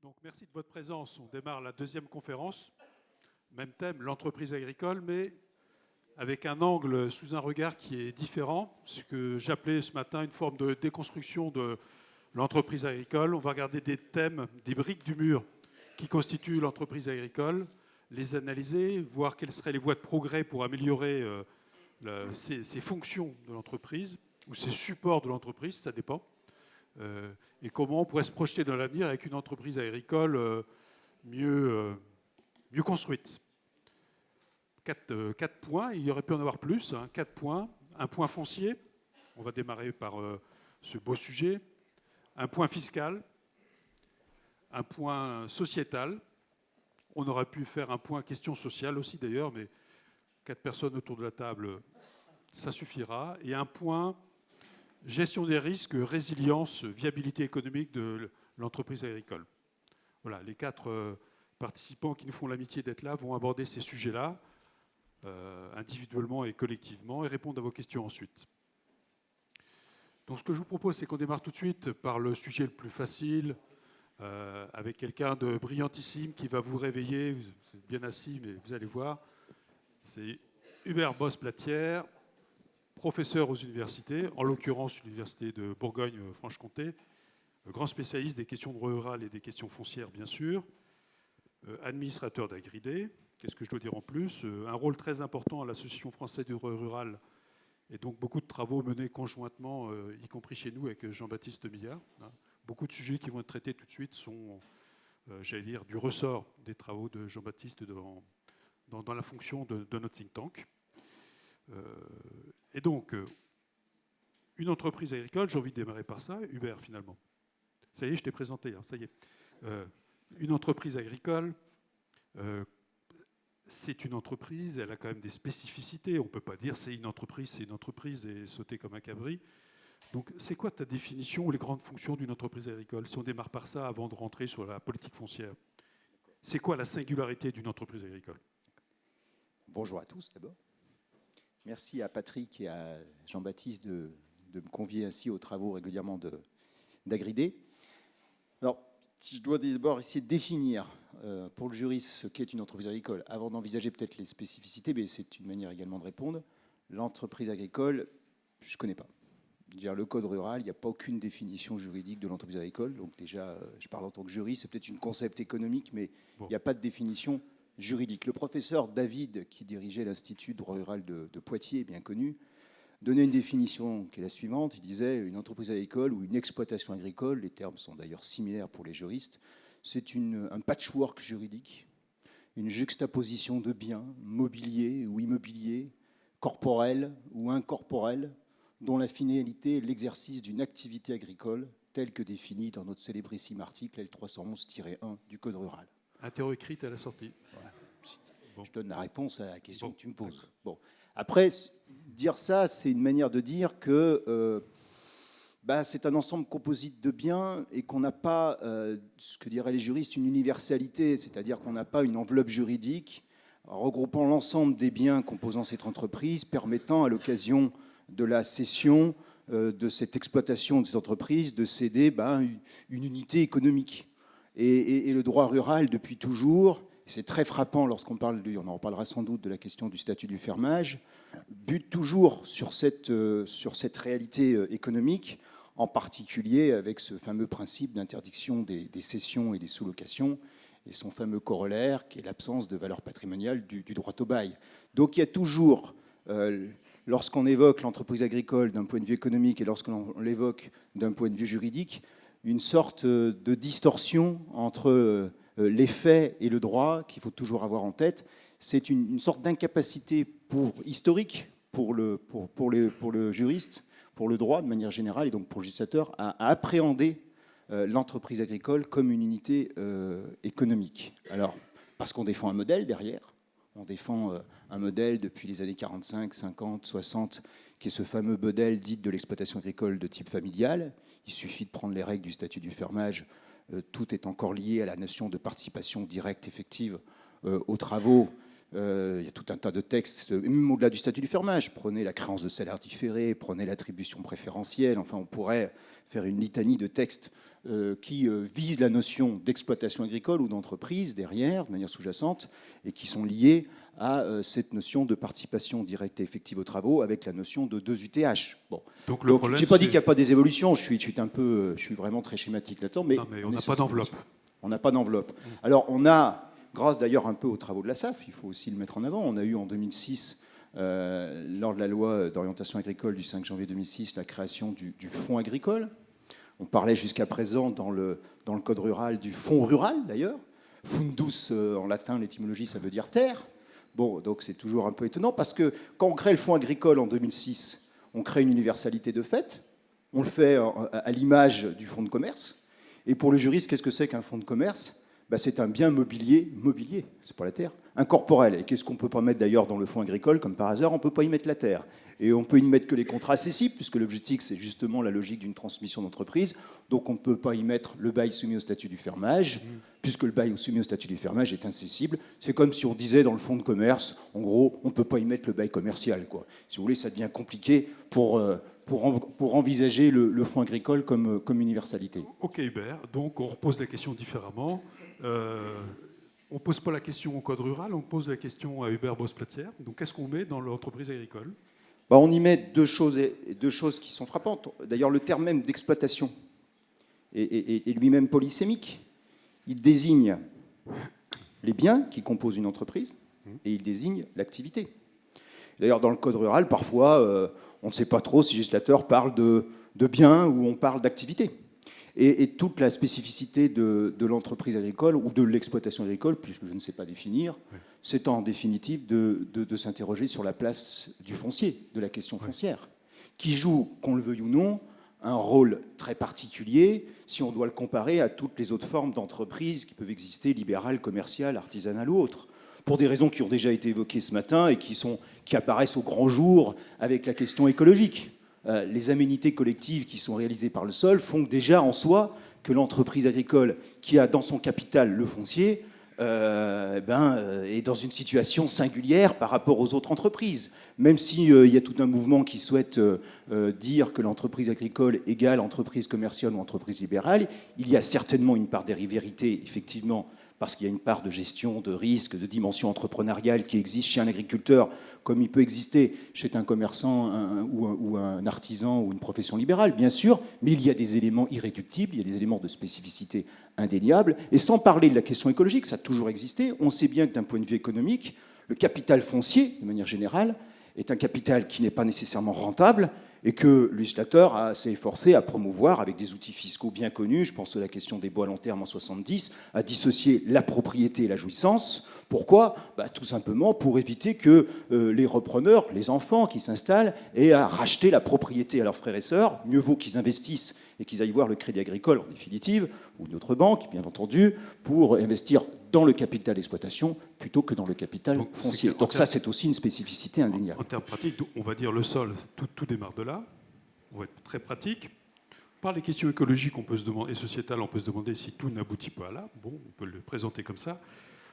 Donc, merci de votre présence. On démarre la deuxième conférence. Même thème, l'entreprise agricole, mais avec un angle sous un regard qui est différent. Ce que j'appelais ce matin une forme de déconstruction de l'entreprise agricole. On va regarder des thèmes, des briques du mur qui constituent l'entreprise agricole, les analyser, voir quelles seraient les voies de progrès pour améliorer ces fonctions de l'entreprise ou ces supports de l'entreprise, ça dépend. Et comment on pourrait se projeter dans l'avenir avec une entreprise agricole mieux construite. Quatre points, il y aurait pu en avoir plus, 4 points. Un point foncier, on va démarrer par ce beau sujet. Un point fiscal, un point sociétal. On aurait pu faire un point question sociale aussi d'ailleurs, mais 4 personnes autour de la table, ça suffira. Et un point gestion des risques, résilience, viabilité économique de l'entreprise agricole. Voilà, les 4 participants qui nous font l'amitié d'être là vont aborder ces sujets-là, individuellement et collectivement, et répondre à vos questions ensuite. Donc ce que je vous propose, c'est qu'on démarre tout de suite par le sujet le plus facile, avec quelqu'un de brillantissime qui va vous réveiller. Vous êtes bien assis, mais vous allez voir. C'est Hubert Bosse-Platière, professeur aux universités, en l'occurrence l'université de Bourgogne-Franche-Comté, grand spécialiste des questions rurales et des questions foncières, bien sûr, administrateur d'Agridé, qu'est-ce que je dois dire en plus, un rôle très important à l'Association française du rural, et donc beaucoup de travaux menés conjointement, y compris chez nous, avec Jean-Baptiste Millard. Beaucoup de sujets qui vont être traités tout de suite sont, j'allais dire, du ressort des travaux de Jean-Baptiste dans la fonction de notre think tank. Et donc, une entreprise agricole, j'ai envie de démarrer par ça, Hubert finalement. Ça y est, je t'ai présenté, ça y est. Une entreprise agricole, c'est une entreprise, elle a quand même des spécificités. On ne peut pas dire c'est une entreprise et sauter comme un cabri. Donc, c'est quoi ta définition ou les grandes fonctions d'une entreprise agricole? Si on démarre par ça avant de rentrer sur la politique foncière, c'est quoi la singularité d'une entreprise agricole? Bonjour à tous d'abord. Merci à Patrick et à Jean-Baptiste de me convier ainsi aux travaux régulièrement d'Agridé. Alors, si je dois d'abord essayer de définir pour le juriste ce qu'est une entreprise agricole, avant d'envisager peut-être les spécificités, mais c'est une manière également de répondre. L'entreprise agricole, je ne connais pas. Dire le code rural, il n'y a pas aucune définition juridique de l'entreprise agricole. Donc déjà, je parle en tant que juriste, c'est peut-être une concept économique, mais il n'y a pas de définition juridique. Le professeur David, qui dirigeait l'Institut droit rural de Poitiers, bien connu, donnait une définition qui est la suivante. Il disait une entreprise agricole ou une exploitation agricole, les termes sont d'ailleurs similaires pour les juristes, c'est un patchwork juridique, une juxtaposition de biens mobiliers ou immobiliers, corporels ou incorporels, dont la finalité est l'exercice d'une activité agricole telle que définie dans notre célébrissime article L311-1 du Code rural. Interro-écrite à la sortie. Voilà. Bon. Je donne la réponse à la question que tu me poses. Bon. Après, dire ça, c'est une manière de dire que c'est un ensemble composite de biens et qu'on n'a pas, ce que diraient les juristes, une universalité, c'est-à-dire qu'on n'a pas une enveloppe juridique regroupant l'ensemble des biens composant cette entreprise, permettant à l'occasion de la cession de cette exploitation de cette entreprise de céder une unité économique. Et le droit rural, depuis toujours, c'est très frappant lorsqu'on parle, on en reparlera sans doute, de la question du statut du fermage, bute toujours sur cette réalité économique, en particulier avec ce fameux principe d'interdiction des cessions et des sous-locations, et son fameux corollaire, qui est l'absence de valeur patrimoniale du droit au bail. Donc il y a toujours, lorsqu'on évoque l'entreprise agricole d'un point de vue économique et lorsqu'on l'évoque d'un point de vue juridique, une sorte de distorsion entre les faits et le droit qu'il faut toujours avoir en tête. C'est une sorte d'incapacité historique pour le juriste, pour le droit de manière générale et donc pour le législateur à appréhender l'entreprise agricole comme une unité économique. Alors, parce qu'on défend un modèle derrière, on défend un modèle depuis les années 45, 50, 60, qui est ce fameux modèle dit de l'exploitation agricole de type familial. Il suffit de prendre les règles du statut du fermage. Tout est encore lié à la notion de participation directe effective aux travaux Il y a tout un tas de textes, même au-delà du statut du fermage. Prenez la créance de salaire différé, prenez l'attribution préférentielle. Enfin, on pourrait faire une litanie de textes qui visent la notion d'exploitation agricole ou d'entreprise derrière, de manière sous-jacente, et qui sont liés à cette notion de participation directe et effective aux travaux avec la notion de 2 UTH. Bon. Donc je n'ai pas dit qu'il n'y a pas des évolutions, je suis vraiment très schématique là-dedans. Mais on n'a pas d'enveloppe. On n'a pas d'enveloppe. Alors on a, grâce d'ailleurs un peu aux travaux de la SAF, il faut aussi le mettre en avant, on a eu en 2006, lors de la loi d'orientation agricole du 5 janvier 2006, la création du fonds agricole. On parlait jusqu'à présent dans le code rural du fonds rural d'ailleurs. Fundus en latin, l'étymologie, ça veut dire terre. Bon, donc c'est toujours un peu étonnant parce que quand on crée le fonds agricole en 2006, on crée une universalité de fait. On le fait à l'image du fonds de commerce. Et pour le juriste, qu'est-ce que c'est qu'un fonds de commerce ? C'est un bien mobilier, c'est pas la terre, incorporel. Et qu'est-ce qu'on ne peut pas mettre d'ailleurs dans le fonds agricole ? Comme par hasard, on ne peut pas y mettre la terre. Et on ne peut y mettre que les contrats accessibles, puisque l'objectif, c'est justement la logique d'une transmission d'entreprise. Donc on ne peut pas y mettre le bail soumis au statut du fermage, puisque le bail soumis au statut du fermage est incessible. C'est comme si on disait dans le fonds de commerce, en gros, on ne peut pas y mettre le bail commercial, quoi. Si vous voulez, ça devient compliqué pour envisager le fonds agricole comme universalité. Ok Hubert, donc on repose la question différemment. On ne pose pas la question au code rural, on pose la question à Hubert Bosse-Platière. Donc qu'est-ce qu'on met dans l'entreprise agricole ? On y met deux choses qui sont frappantes. D'ailleurs, le terme même d'exploitation est lui-même polysémique. Il désigne les biens qui composent une entreprise et il désigne l'activité. D'ailleurs, dans le code rural, parfois, on ne sait pas trop si le législateur parle de biens ou on parle d'activité. Et toute la spécificité de l'entreprise agricole ou de l'exploitation agricole, puisque je ne sais pas définir, c'est en définitive de s'interroger sur la place du foncier, de la question foncière, qui joue, qu'on le veuille ou non, un rôle très particulier si on doit le comparer à toutes les autres formes d'entreprises qui peuvent exister, libérales, commerciales, artisanales ou autres, pour des raisons qui ont déjà été évoquées ce matin et qui apparaissent au grand jour avec la question écologique. Les aménités collectives qui sont réalisées par le sol font déjà en soi que l'entreprise agricole qui a dans son capital le foncier est dans une situation singulière par rapport aux autres entreprises. Même s'il y a tout un mouvement qui souhaite dire que l'entreprise agricole égale entreprise commerciale ou entreprise libérale, il y a certainement une part de vérité, effectivement, parce qu'il y a une part de gestion, de risque, de dimension entrepreneuriale qui existe chez un agriculteur, comme il peut exister chez un commerçant ou un artisan ou une profession libérale, bien sûr, mais il y a des éléments irréductibles, il y a des éléments de spécificité indéniables. Et sans parler de la question écologique, ça a toujours existé. On sait bien que d'un point de vue économique, le capital foncier, de manière générale, est un capital qui n'est pas nécessairement rentable et que le législateur s'est efforcé à promouvoir avec des outils fiscaux bien connus, je pense à la question des baux à long terme en 70, à dissocier la propriété et la jouissance. Pourquoi ? Tout simplement pour éviter que les repreneurs, les enfants qui s'installent, aient à racheter la propriété à leurs frères et sœurs. Mieux vaut qu'ils investissent et qu'ils aillent voir le Crédit Agricole, en définitive, ou une autre banque, bien entendu, pour investir dans le capital d'exploitation plutôt que dans le capital foncier. Donc ça, c'est aussi une spécificité indéniable. En termes pratiques, on va dire le sol, tout démarre de là. On va être très pratique. Par les questions écologiques on peut se demander, et sociétales, on peut se demander si tout n'aboutit pas à là. Bon, on peut le présenter comme ça.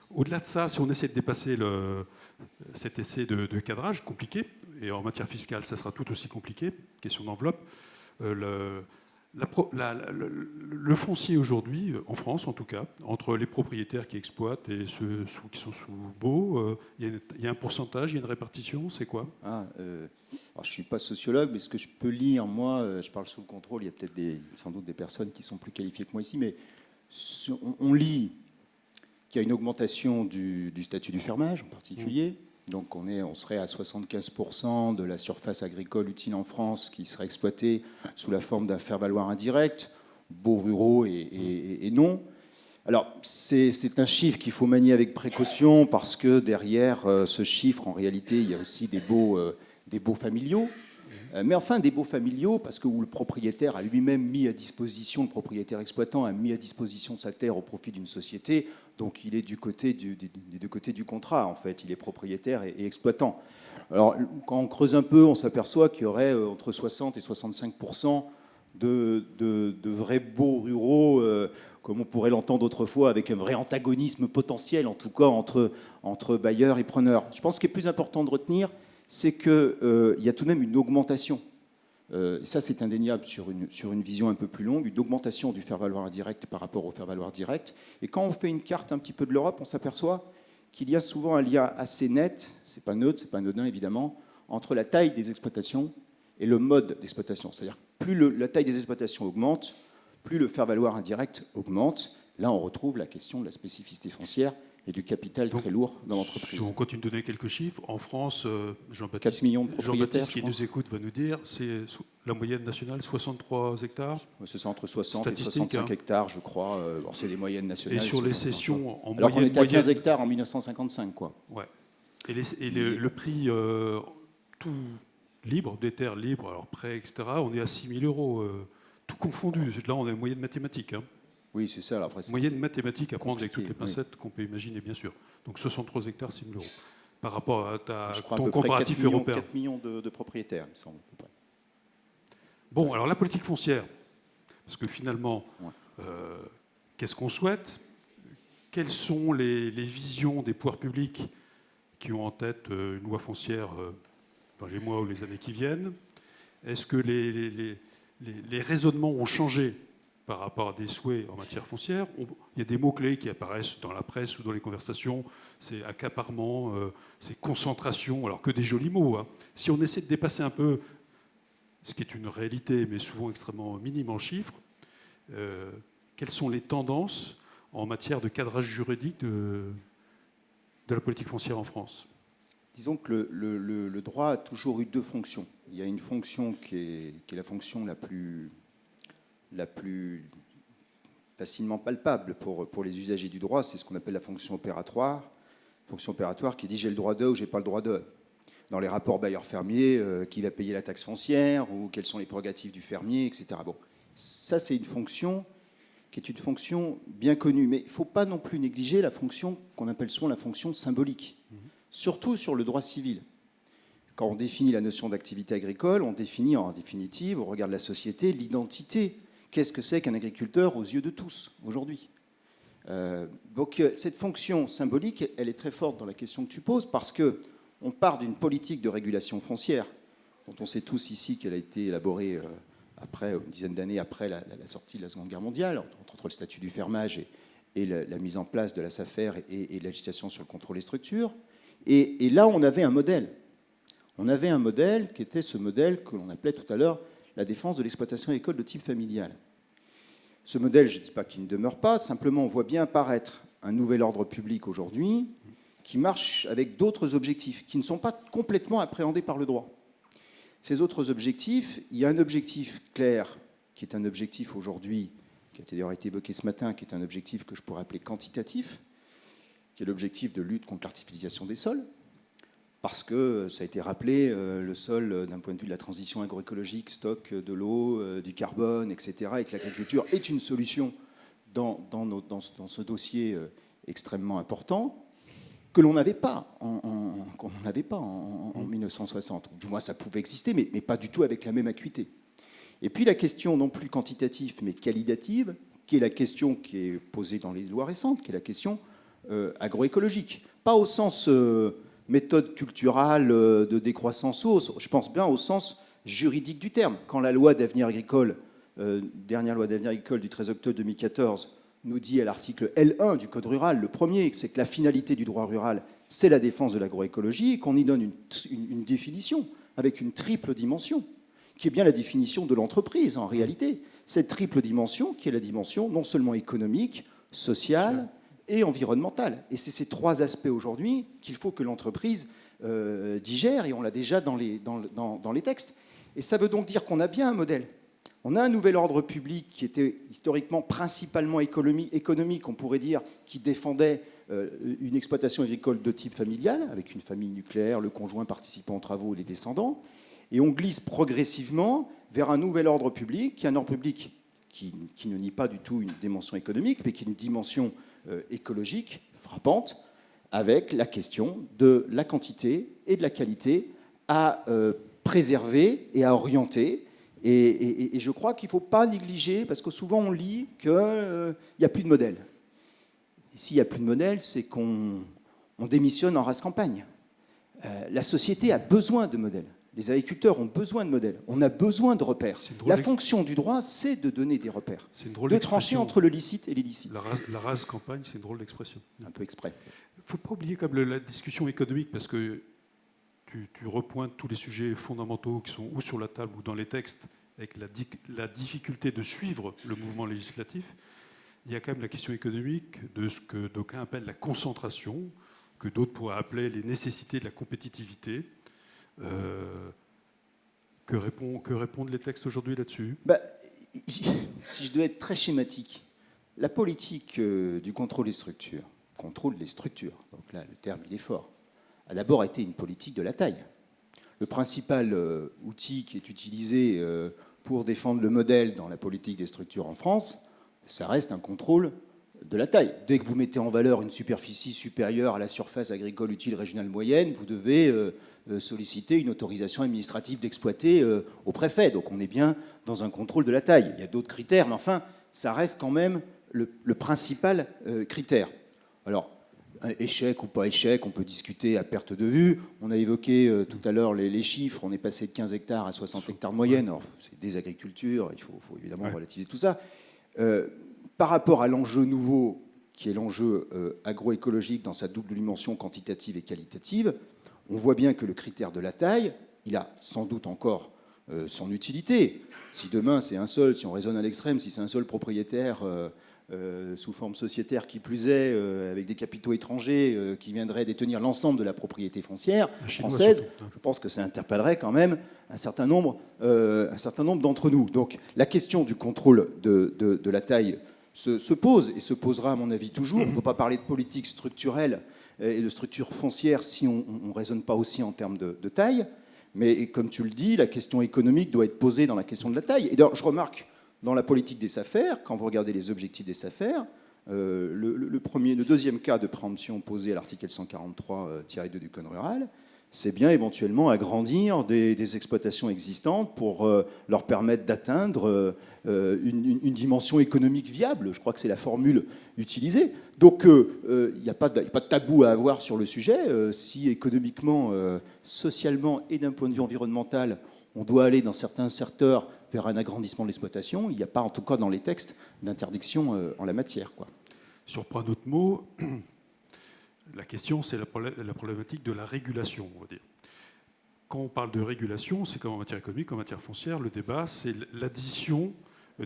Au-delà de ça, si on essaie de dépasser cet essai de cadrage compliqué, et en matière fiscale, ça sera tout aussi compliqué, question d'enveloppe, le foncier aujourd'hui, en France en tout cas, entre les propriétaires qui exploitent et ceux qui sont sous baux, il y a un pourcentage, il y a une répartition, c'est quoi ? Alors je ne suis pas sociologue, mais ce que je peux lire, moi, je parle sous le contrôle, il y a peut-être sans doute des personnes qui sont plus qualifiées que moi ici, mais on lit qu'il y a une augmentation du statut du fermage en particulier. Donc on serait à 75% de la surface agricole utile en France qui serait exploitée sous la forme d'un faire-valoir indirect, baux ruraux et non. Alors c'est un chiffre qu'il faut manier avec précaution parce que derrière ce chiffre, en réalité, il y a aussi des baux familiaux. Mais enfin, des baux familiaux, parce que où le propriétaire a lui-même mis à disposition, le propriétaire exploitant a mis à disposition de sa terre au profit d'une société, donc il est des deux côtés du contrat, en fait. Il est propriétaire et exploitant. Alors, quand on creuse un peu, on s'aperçoit qu'il y aurait entre 60 et 65% de vrais baux ruraux comme on pourrait l'entendre autrefois, avec un vrai antagonisme potentiel, en tout cas entre bailleurs et preneurs. Je pense que ce qui est plus important de retenir, c'est qu'il y a tout de même une augmentation. Et ça, c'est indéniable sur une vision un peu plus longue, une augmentation du faire-valoir indirect par rapport au faire-valoir direct. Et quand on fait une carte un petit peu de l'Europe, on s'aperçoit qu'il y a souvent un lien assez net, c'est pas neutre, c'est pas anodin évidemment, entre la taille des exploitations et le mode d'exploitation. C'est-à-dire que plus la taille des exploitations augmente, plus le faire-valoir indirect augmente. Là, on retrouve la question de la spécificité foncière et du capital très lourd dans l'entreprise. Si on continue de donner quelques chiffres, en France, 4 millions de propriétaires, Jean-Baptiste qui nous écoute va nous dire, c'est la moyenne nationale, 63 hectares. C'est entre 60 et 65 hectares, je crois. Bon, c'est les moyennes nationales. Et sur les cessions, en alors moyenne... qu'on était à 15 hectares en 1955, quoi. Ouais. Et le prix tout libre, des terres libres, alors prêt, etc., on est à 6 000 euros, tout confondu. Là, on a une moyenne mathématique. Hein. Oui, c'est ça. Après, moyenne mathématique à prendre avec toutes les pincettes qu'on peut imaginer, bien sûr. Donc 63 hectares, 6 000 euros. Par rapport à ton comparatif européen. 4 millions de propriétaires, il me semble. Bon, alors la politique foncière. Parce que finalement, qu'est-ce qu'on souhaite? Quelles sont les visions des pouvoirs publics qui ont en tête une loi foncière dans les mois ou les années qui viennent? Est-ce que les raisonnements ont changé par rapport à des souhaits en matière foncière? Il y a des mots-clés qui apparaissent dans la presse ou dans les conversations. C'est accaparement, c'est concentration, alors que des jolis mots. Hein. Si on essaie de dépasser un peu ce qui est une réalité, mais souvent extrêmement minime en chiffres, quelles sont les tendances en matière de cadrage juridique de la politique foncière en France? Disons que le droit a toujours eu deux fonctions. Il y a une fonction qui est la fonction la plus facilement palpable pour les usagers du droit, c'est ce qu'on appelle la fonction opératoire. Fonction opératoire qui dit j'ai le droit de ou j'ai pas le droit de. Dans les rapports bailleurs-fermiers, qui va payer la taxe foncière ou quelles sont les prérogatives du fermier, etc. Bon, ça c'est une fonction qui est une fonction bien connue, mais il ne faut pas non plus négliger la fonction qu'on appelle souvent la fonction symbolique, surtout sur le droit civil. Quand on définit la notion d'activité agricole, on définit en définitive, au regard de la société, l'identité. Qu'est-ce que c'est qu'un agriculteur aux yeux de tous aujourd'hui? Donc cette fonction symbolique, elle est très forte dans la question que tu poses, parce qu'on part d'une politique de régulation foncière, dont on sait tous ici qu'elle a été élaborée après, une dizaine d'années après la sortie de la Seconde Guerre mondiale, entre le statut du fermage et la mise en place de la SAFER et la législation sur le contrôle des structures. Et là, on avait un modèle. On avait un modèle qui était ce modèle que l'on appelait tout à l'heure la défense de l'exploitation agricole de type familial. Ce modèle, je ne dis pas qu'il ne demeure pas, simplement on voit bien apparaître un nouvel ordre public aujourd'hui qui marche avec d'autres objectifs, qui ne sont pas complètement appréhendés par le droit. Ces autres objectifs, il y a un objectif clair, qui est un objectif aujourd'hui, qui a d'ailleurs été évoqué ce matin, qui est un objectif que je pourrais appeler quantitatif, qui est l'objectif de lutte contre l'artificialisation des sols, parce que, ça a été rappelé, le sol, d'un point de vue de la transition agroécologique, stocke de l'eau, du carbone, etc., et que l'agriculture est une solution dans ce dossier extrêmement important, que l'on n'avait pas en 1960. Du moins, ça pouvait exister, mais pas du tout avec la même acuité. Et puis la question non plus quantitative, mais qualitative, qui est la question qui est posée dans les lois récentes, qui est la question agroécologique. Pas au sens méthode culturelle de décroissance hausse, je pense bien au sens juridique du terme. Quand la loi d'avenir agricole, dernière loi d'avenir agricole du 13 octobre 2014, nous dit à l'article L1 du Code rural, le premier, c'est que la finalité du droit rural, c'est la défense de l'agroécologie, et qu'on y donne une définition avec une triple dimension, qui est bien la définition de l'entreprise en réalité. Cette triple dimension qui est la dimension non seulement économique, sociale et environnementale. Et c'est ces trois aspects aujourd'hui qu'il faut que l'entreprise digère, et on l'a déjà dans les textes. Et ça veut donc dire qu'on a bien un modèle. On a un nouvel ordre public qui était historiquement principalement économique, on pourrait dire, qui défendait une exploitation agricole de type familial, avec une famille nucléaire, le conjoint participant aux travaux et les descendants. Et on glisse progressivement vers un nouvel ordre public, qui est un ordre public qui ne nie pas du tout une dimension économique, mais qui est une dimension écologique frappante, avec la question de la quantité et de la qualité à préserver et à orienter, Et je crois qu'il ne faut pas négliger, parce que souvent on lit qu'il n'y a plus de modèle. Et s'il n'y a plus de modèle, c'est qu'on démissionne en race campagne. La société a besoin de modèles. Les agriculteurs ont besoin de modèles. On a besoin de repères. La fonction du droit, c'est de donner des repères. De trancher entre le licite et l'illicite. La race campagne, c'est une drôle d'expression. Un peu exprès. Il ne faut pas oublier comme la discussion économique, parce que tu repointes tous les sujets fondamentaux qui sont ou sur la table ou dans les textes, avec la difficulté de suivre le mouvement législatif. Il y a quand même la question économique de ce que d'aucuns appellent la concentration, que d'autres pourraient appeler les nécessités de la compétitivité. Que répondent les textes aujourd'hui là-dessus? Si je dois être très schématique, la politique du contrôle des structures, donc là le terme il est fort, a d'abord été une politique de la taille. Le principal outil qui est utilisé pour défendre le modèle dans la politique des structures en France, ça reste un contrôle de la taille. Dès que vous mettez en valeur une superficie supérieure à la surface agricole utile régionale moyenne, vous devez solliciter une autorisation administrative d'exploiter au préfet. Donc on est bien dans un contrôle de la taille. Il y a d'autres critères, mais enfin, ça reste quand même le principal critère. Alors, échec ou pas échec, on peut discuter à perte de vue. On a évoqué tout à l'heure les chiffres. On est passé de 15 hectares à 60 hectares de moyenne. Alors, c'est des agricultures, il faut évidemment relativiser tout ça. Par rapport à l'enjeu nouveau, qui est l'enjeu agroécologique dans sa double dimension quantitative et qualitative, on voit bien que le critère de la taille, il a sans doute encore son utilité. Si demain c'est un seul, si on raisonne à l'extrême, si c'est un seul propriétaire sous forme sociétaire qui plus est, avec des capitaux étrangers qui viendraient détenir l'ensemble de la propriété foncière française, je pense que ça interpellerait quand même un certain nombre d'entre nous. Donc la question du contrôle de la taille se pose, et se posera à mon avis toujours. On ne peut pas parler de politique structurelle et de structure foncière si on ne raisonne pas aussi en termes de taille. Mais comme tu le dis, la question économique doit être posée dans la question de la taille. Et d'ailleurs, je remarque dans la politique des SAFER, quand vous regardez les objectifs des SAFER, le deuxième cas de préemption posé à l'article 143-2 du Code rural, c'est bien éventuellement agrandir des exploitations existantes pour leur permettre d'atteindre une dimension économique viable. Je crois que c'est la formule utilisée. Donc il n'y a pas de tabou à avoir sur le sujet. Si économiquement, socialement et d'un point de vue environnemental, on doit aller dans certains secteurs vers un agrandissement de l'exploitation, il n'y a pas, en tout cas dans les textes, d'interdiction en la matière, quoi. Si on reprend un autre mot, la question, c'est la problématique de la régulation, on va dire. Quand on parle de régulation, c'est comme en matière économique, en matière foncière, le débat, c'est l'addition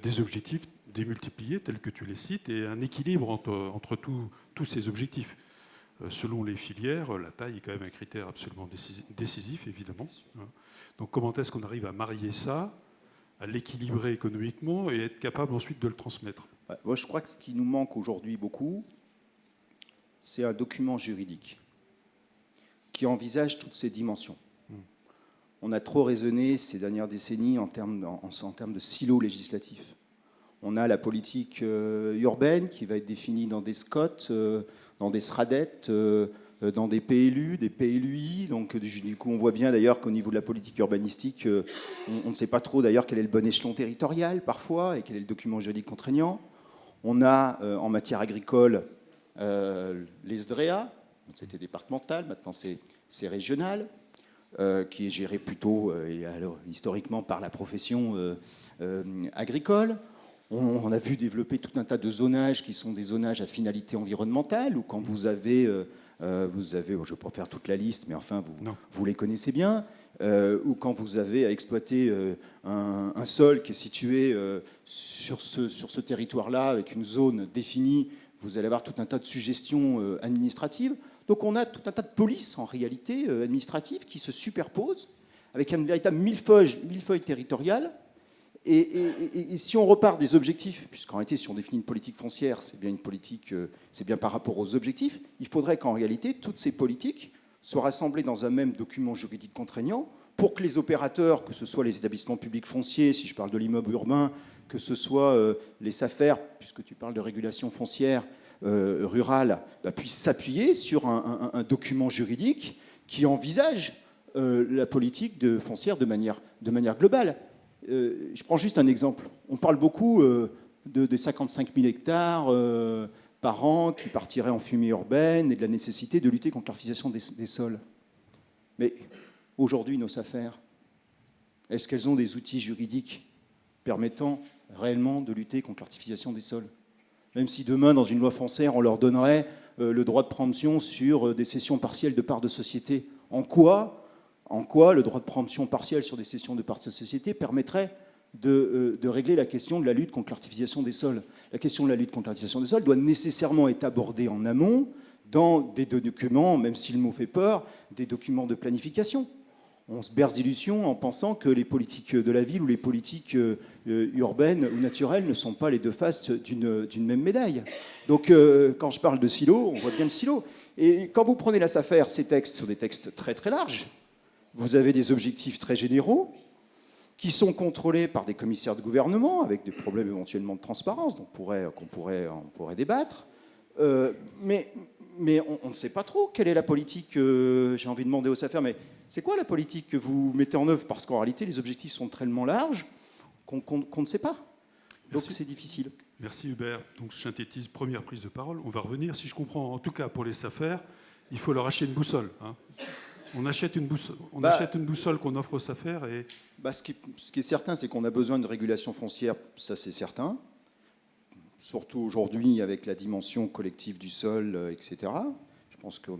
des objectifs démultipliés, tels que tu les cites, et un équilibre entre tous ces objectifs. Selon les filières, la taille est quand même un critère absolument décisif, évidemment. Donc comment est-ce qu'on arrive à marier ça, à l'équilibrer économiquement et être capable ensuite de le transmettre? Moi, je crois que ce qui nous manque aujourd'hui beaucoup, c'est un document juridique qui envisage toutes ces dimensions. On a trop raisonné ces dernières décennies en termes de silos législatifs. On a la politique urbaine qui va être définie dans des SCOT, dans des SRADET, dans des PLU, des PLUI. Donc, du coup, on voit bien d'ailleurs qu'au niveau de la politique urbanistique, on ne sait pas trop d'ailleurs quel est le bon échelon territorial parfois et quel est le document juridique contraignant. On a en matière agricole les SDREA, c'était départemental, maintenant c'est régional, qui est géré plutôt historiquement par la profession agricole. On a vu développer tout un tas de zonages qui sont des zonages à finalité environnementale, où quand vous avez je ne vais pas faire toute la liste, mais enfin vous les connaissez bien, ou quand vous avez à exploiter un sol qui est situé sur ce territoire-là, avec une zone définie, vous allez avoir tout un tas de suggestions administratives. Donc on a tout un tas de polices, en réalité, administratives, qui se superposent, avec un véritable millefeuille territorial. Et si on repart des objectifs, puisqu'en réalité, si on définit une politique foncière, c'est bien une politique, c'est bien par rapport aux objectifs, il faudrait qu'en réalité, toutes ces politiques soient rassemblées dans un même document juridique contraignant pour que les opérateurs, que ce soit les établissements publics fonciers, si je parle de l'immeuble urbain, que ce soit les SAFER, puisque tu parles de régulation foncière rurale, puissent s'appuyer sur un document juridique qui envisage la politique foncière de manière globale. Je prends juste un exemple. On parle beaucoup des 55 000 hectares par an qui partiraient en fumée urbaine et de la nécessité de lutter contre l'artificialisation des sols. Mais aujourd'hui, nos SAFER, est-ce qu'elles ont des outils juridiques permettant réellement de lutter contre l'artificialisation des sols? Même si demain, dans une loi foncière, on leur donnerait le droit de préemption sur des cessions partielles de parts de société, en quoi le droit de préemption partielle sur des cessions de parts de société permettrait de régler la question de la lutte contre l'artificialisation des sols? La question de la lutte contre l'artificialisation des sols doit nécessairement être abordée en amont dans des documents, même si le mot fait peur, des documents de planification. On se berce d'illusions en pensant que les politiques de la ville ou les politiques urbaines ou naturelles ne sont pas les deux faces d'une même médaille. Donc quand je parle de silo, on voit bien le silo. Et quand vous prenez la SAFER, ces textes sont des textes très très larges. Vous avez des objectifs très généraux qui sont contrôlés par des commissaires de gouvernement avec des problèmes éventuellement de transparence dont on pourrait débattre. Mais on ne sait pas trop quelle est la politique. J'ai envie de demander aux SAFER, mais c'est quoi la politique que vous mettez en œuvre? Parce qu'en réalité, les objectifs sont tellement larges qu'on ne sait pas. Donc c'est difficile. Merci Hubert. Donc je synthétise, première prise de parole. On va revenir. Si je comprends, en tout cas pour les SAFER, il faut leur acheter une boussole. Hein. On achète une boussole qu'on offre aux SAFER et... Ce qui est certain, c'est qu'on a besoin de régulation foncière, ça c'est certain. Surtout aujourd'hui avec la dimension collective du sol, etc. Je pense qu'on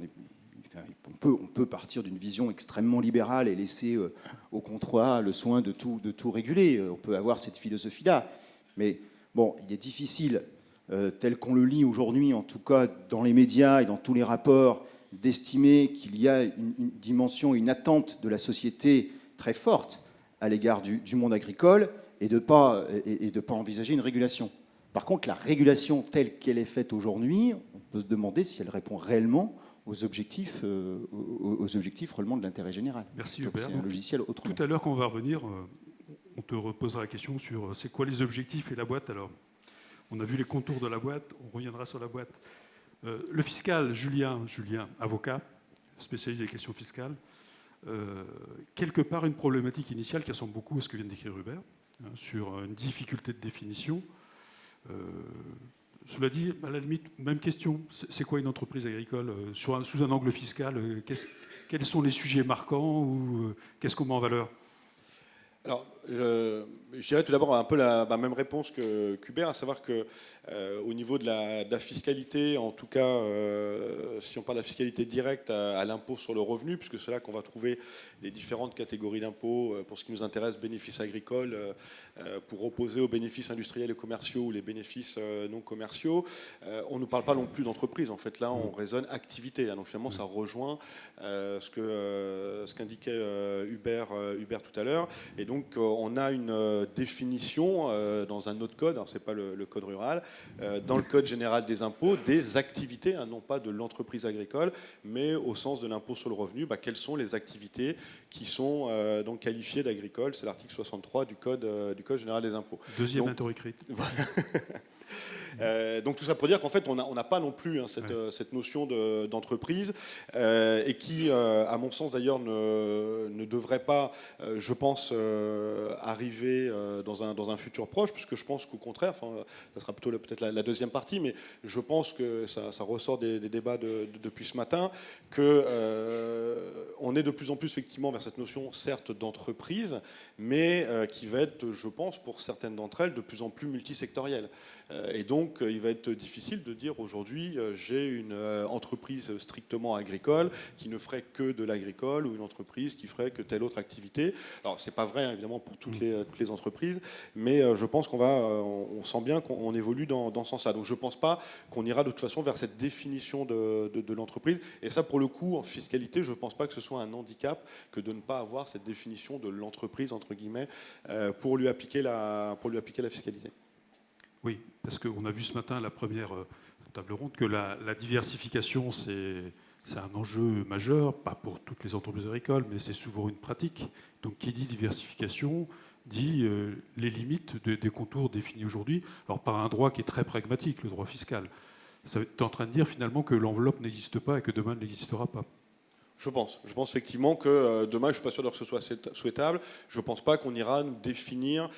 peut partir d'une vision extrêmement libérale et laisser au comptoir le soin de tout réguler. On peut avoir cette philosophie-là. Mais bon, il est difficile, tel qu'on le lit aujourd'hui, en tout cas dans les médias et dans tous les rapports, d'estimer qu'il y a une dimension, une attente de la société très forte à l'égard du monde agricole et de pas envisager une régulation. Par contre, la régulation telle qu'elle est faite aujourd'hui, on peut se demander si elle répond réellement aux objectifs relevant de l'intérêt général. Merci Hubert. C'est un logiciel autrement. Tout à l'heure, quand on va revenir, on te reposera la question sur c'est quoi les objectifs et la boîte alors. On a vu les contours de la boîte, on reviendra sur la boîte. Le fiscal, Julien, avocat, spécialisé des questions fiscales, quelque part une problématique initiale qui ressemble beaucoup à ce que vient d'écrire Hubert, hein, sur une difficulté de définition. Cela dit, à la limite, même question, c'est quoi une entreprise agricole sous un angle fiscal quels sont les sujets marquants ou qu'est-ce qu'on met en valeur? Alors, je dirais tout d'abord un peu la même réponse qu'Hubert, à savoir qu'au niveau de la fiscalité, en tout cas, si on parle de la fiscalité directe à l'impôt sur le revenu, puisque c'est là qu'on va trouver les différentes catégories d'impôts, pour ce qui nous intéresse, bénéfices agricoles, pour opposer aux bénéfices industriels et commerciaux ou les bénéfices non commerciaux, on ne parle pas non plus d'entreprise. En fait, là, on raisonne activité. Donc finalement, ça rejoint ce qu'indiquait Hubert tout à l'heure. Et donc, on a une définition dans un autre code, ce n'est pas le code rural, dans le code général des impôts, des activités, hein, non pas de l'entreprise agricole, mais au sens de l'impôt sur le revenu, quelles sont les activités qui sont donc qualifiées d'agricoles. C'est l'article 63 du code général des impôts. Deuxième interrogatrice. Donc tout ça pour dire qu'en fait, on n'a pas non plus cette notion d'entreprise et qui, à mon sens d'ailleurs, ne devrait pas, je pense, arriver dans un futur proche, puisque je pense qu'au contraire, ça sera plutôt peut-être la deuxième partie, mais je pense que ça ressort des débats depuis ce matin, qu'on est de plus en plus effectivement vers cette notion, certes, d'entreprise, mais qui va être, je pense, pour certaines d'entre elles, de plus en plus multisectorielle. Et donc, il va être difficile de dire aujourd'hui, j'ai une entreprise strictement agricole qui ne ferait que de l'agricole ou une entreprise qui ferait que telle autre activité. Alors, c'est pas vrai, évidemment, pour toutes les entreprises, mais je pense on sent bien qu'on évolue dans ce sens-là. Donc, je pense pas qu'on ira de toute façon vers cette définition de l'entreprise. Et ça, pour le coup, en fiscalité, je pense pas que ce soit un handicap que de ne pas avoir cette définition de l'entreprise, entre guillemets, pour lui appliquer la fiscalité. Oui, parce qu'on a vu ce matin à la première table ronde que la diversification, c'est un enjeu majeur, pas pour toutes les entreprises agricoles, mais c'est souvent une pratique. Donc qui dit diversification dit les limites des contours définis aujourd'hui, alors par un droit qui est très pragmatique, le droit fiscal. Tu es en train de dire finalement que l'enveloppe n'existe pas et que demain elle n'existera pas. Je pense effectivement que demain, je ne suis pas sûr que ce soit souhaitable. Je ne pense pas qu'on ira nous définir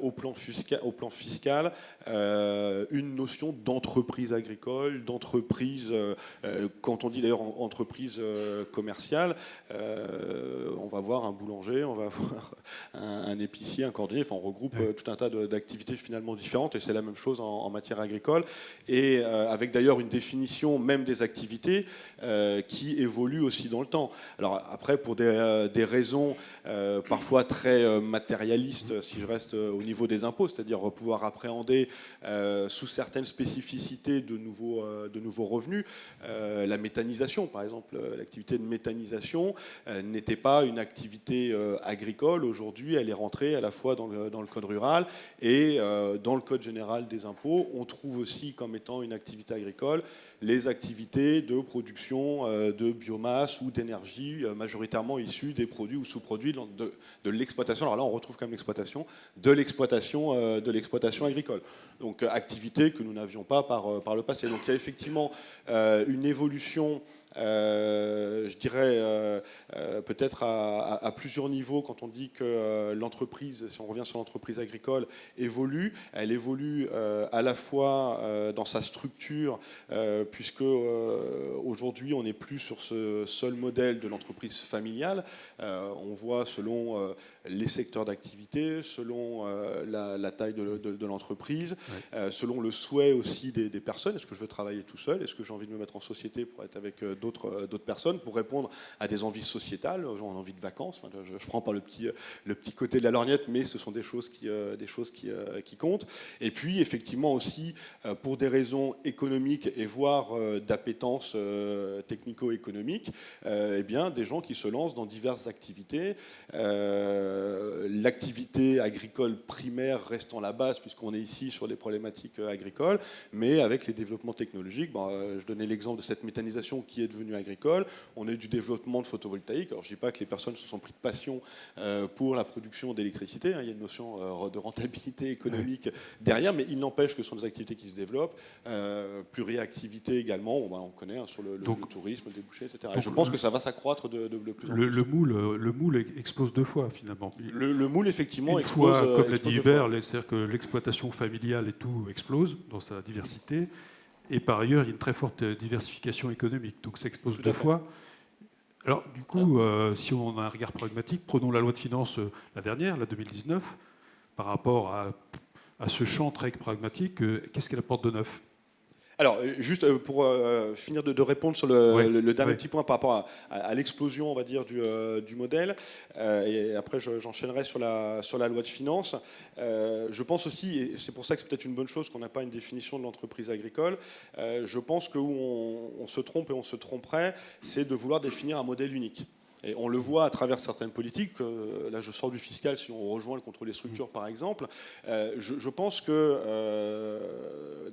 au plan fiscal une notion d'entreprise agricole, d'entreprise, quand on dit d'ailleurs entreprise commerciale, on va voir un boulanger, on va voir un épicier, un cordonnier, enfin on regroupe tout un tas d'activités finalement différentes et c'est la même chose en matière agricole et avec d'ailleurs une définition même des activités qui évolue aussi dans le temps. Alors après, pour des raisons parfois très matérialistes, si je reste au niveau des impôts, c'est-à-dire pouvoir appréhender sous certaines spécificités de nouveaux revenus, la méthanisation, par exemple, l'activité de méthanisation n'était pas une activité agricole. Aujourd'hui, elle est rentrée à la fois dans le code rural et dans le code général des impôts. On trouve aussi comme étant une activité agricole les activités de production de biomasse ou d'énergie majoritairement issues des produits ou sous-produits de l'exploitation. Alors là, on retrouve quand même de l'exploitation agricole. Donc activité que nous n'avions pas par le passé. Donc il y a effectivement une évolution, je dirais, peut-être à plusieurs niveaux quand on dit que l'entreprise, si on revient sur l'entreprise agricole, évolue. Elle évolue à la fois dans sa structure, puisque aujourd'hui on n'est plus sur ce seul modèle de l'entreprise familiale. On voit selon les secteurs d'activité, selon la taille de l'entreprise, selon le souhait aussi des personnes. Est-ce que je veux travailler tout seul? Est-ce que j'ai envie de me mettre en société pour être avec d'autres personnes, pour répondre à des envies sociétales, genre envie de vacances? Enfin, je prends pas le petit côté de la lorgnette, mais ce sont des choses qui comptent. Et puis effectivement aussi pour des raisons économiques et voire d'appétence technico-économique, eh bien des gens qui se lancent dans diverses activités. L'activité agricole primaire restant la base, puisqu'on est ici sur des problématiques agricoles, mais avec les développements technologiques, je donnais l'exemple de cette méthanisation qui est devenue agricole, on a eu du développement de photovoltaïque. Alors je ne dis pas que les personnes se sont pris de passion pour la production d'électricité, il y a une notion de rentabilité économique derrière, mais il n'empêche que ce sont des activités qui se développent, pluriactivité également, on connaît sur le tourisme, le débouché, etc. Et je pense que ça va s'accroître de plus en plus. Le moule explose deux fois finalement. Le moule effectivement explose. Une fois, comme l'a dit Hubert, c'est-à-dire que l'exploitation familiale et tout explose dans sa diversité. Et par ailleurs, il y a une très forte diversification économique. Donc ça explose deux fois. Alors du coup, si on a un regard pragmatique, prenons la loi de finances, la dernière, la 2019, par rapport à ce champ très pragmatique, qu'est-ce qu'elle apporte de neuf? Alors, juste pour finir de répondre sur le dernier petit point par rapport à l'explosion, on va dire, du modèle, et après j'enchaînerai sur la loi de finances. Je pense aussi, et c'est pour ça que c'est peut-être une bonne chose qu'on n'a pas une définition de l'entreprise agricole, je pense que où on se trompe et on se tromperait, c'est de vouloir définir un modèle unique. Et on le voit à travers certaines politiques. Là, je sors du fiscal, si on rejoint le contrôle des structures, par exemple. Je pense que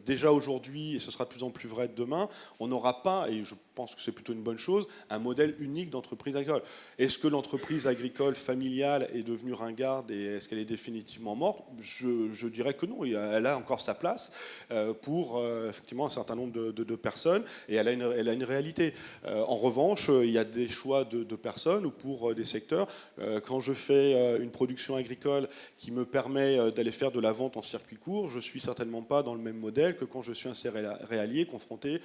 déjà aujourd'hui, et ce sera de plus en plus vrai demain, on n'aura pas, et je pense que c'est plutôt une bonne chose, un modèle unique d'entreprise agricole. Est-ce que l'entreprise agricole familiale est devenue ringarde et est-ce qu'elle est définitivement morte? Je dirais que non. Elle a encore sa place pour effectivement un certain nombre de personnes et elle a une réalité. En revanche, il y a des choix de personnes ou pour des secteurs. Quand je fais une production agricole qui me permet d'aller faire de la vente en circuit court, je ne suis certainement pas dans le même modèle que quand je suis un céréalier confronté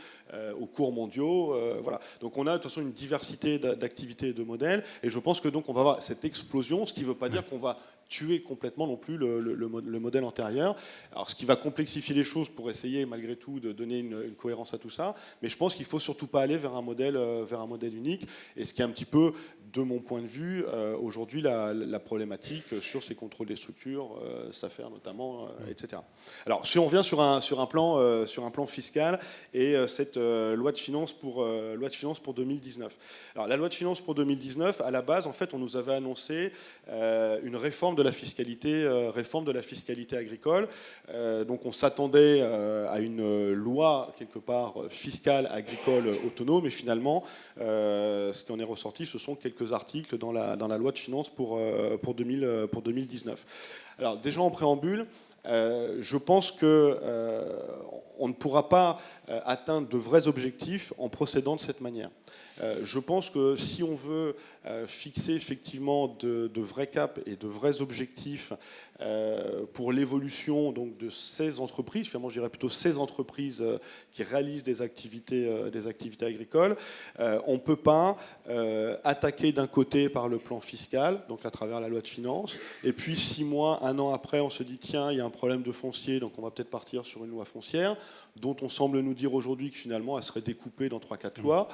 aux cours mondiaux. Voilà. Donc on a de toute façon une diversité d'activités et de modèles, et je pense que donc on va avoir cette explosion, ce qui ne veut pas dire qu'on va tuer complètement non plus le modèle antérieur. Alors ce qui va complexifier les choses pour essayer malgré tout de donner une cohérence à tout ça, mais je pense qu'il ne faut surtout pas aller vers un modèle unique, et ce qui est un petit peu, de mon point de vue, aujourd'hui la problématique sur ces contrôles des structures, SAFER notamment, etc. Alors si on revient sur un plan fiscal et cette loi de finances pour 2019. Alors la loi de finances pour 2019, à la base, en fait, on nous avait annoncé une réforme de la fiscalité agricole. Donc on s'attendait à une loi quelque part fiscale agricole autonome, et finalement, ce qui en est ressorti, ce sont quelques articles dans la loi de finances pour 2019. Alors déjà en préambule, je pense qu'on ne pourra pas atteindre de vrais objectifs en procédant de cette manière. Je pense que si on veut fixer effectivement de vrais caps et de vrais objectifs pour l'évolution donc de ces entreprises, finalement je dirais plutôt ces entreprises qui réalisent des activités agricoles, on ne peut pas attaquer d'un côté par le plan fiscal, donc à travers la loi de finances, et puis 6 mois, 1 an après, on se dit tiens, il y a un problème de foncier, donc on va peut-être partir sur une loi foncière, dont on semble nous dire aujourd'hui que finalement elle serait découpée dans 3-4 lois.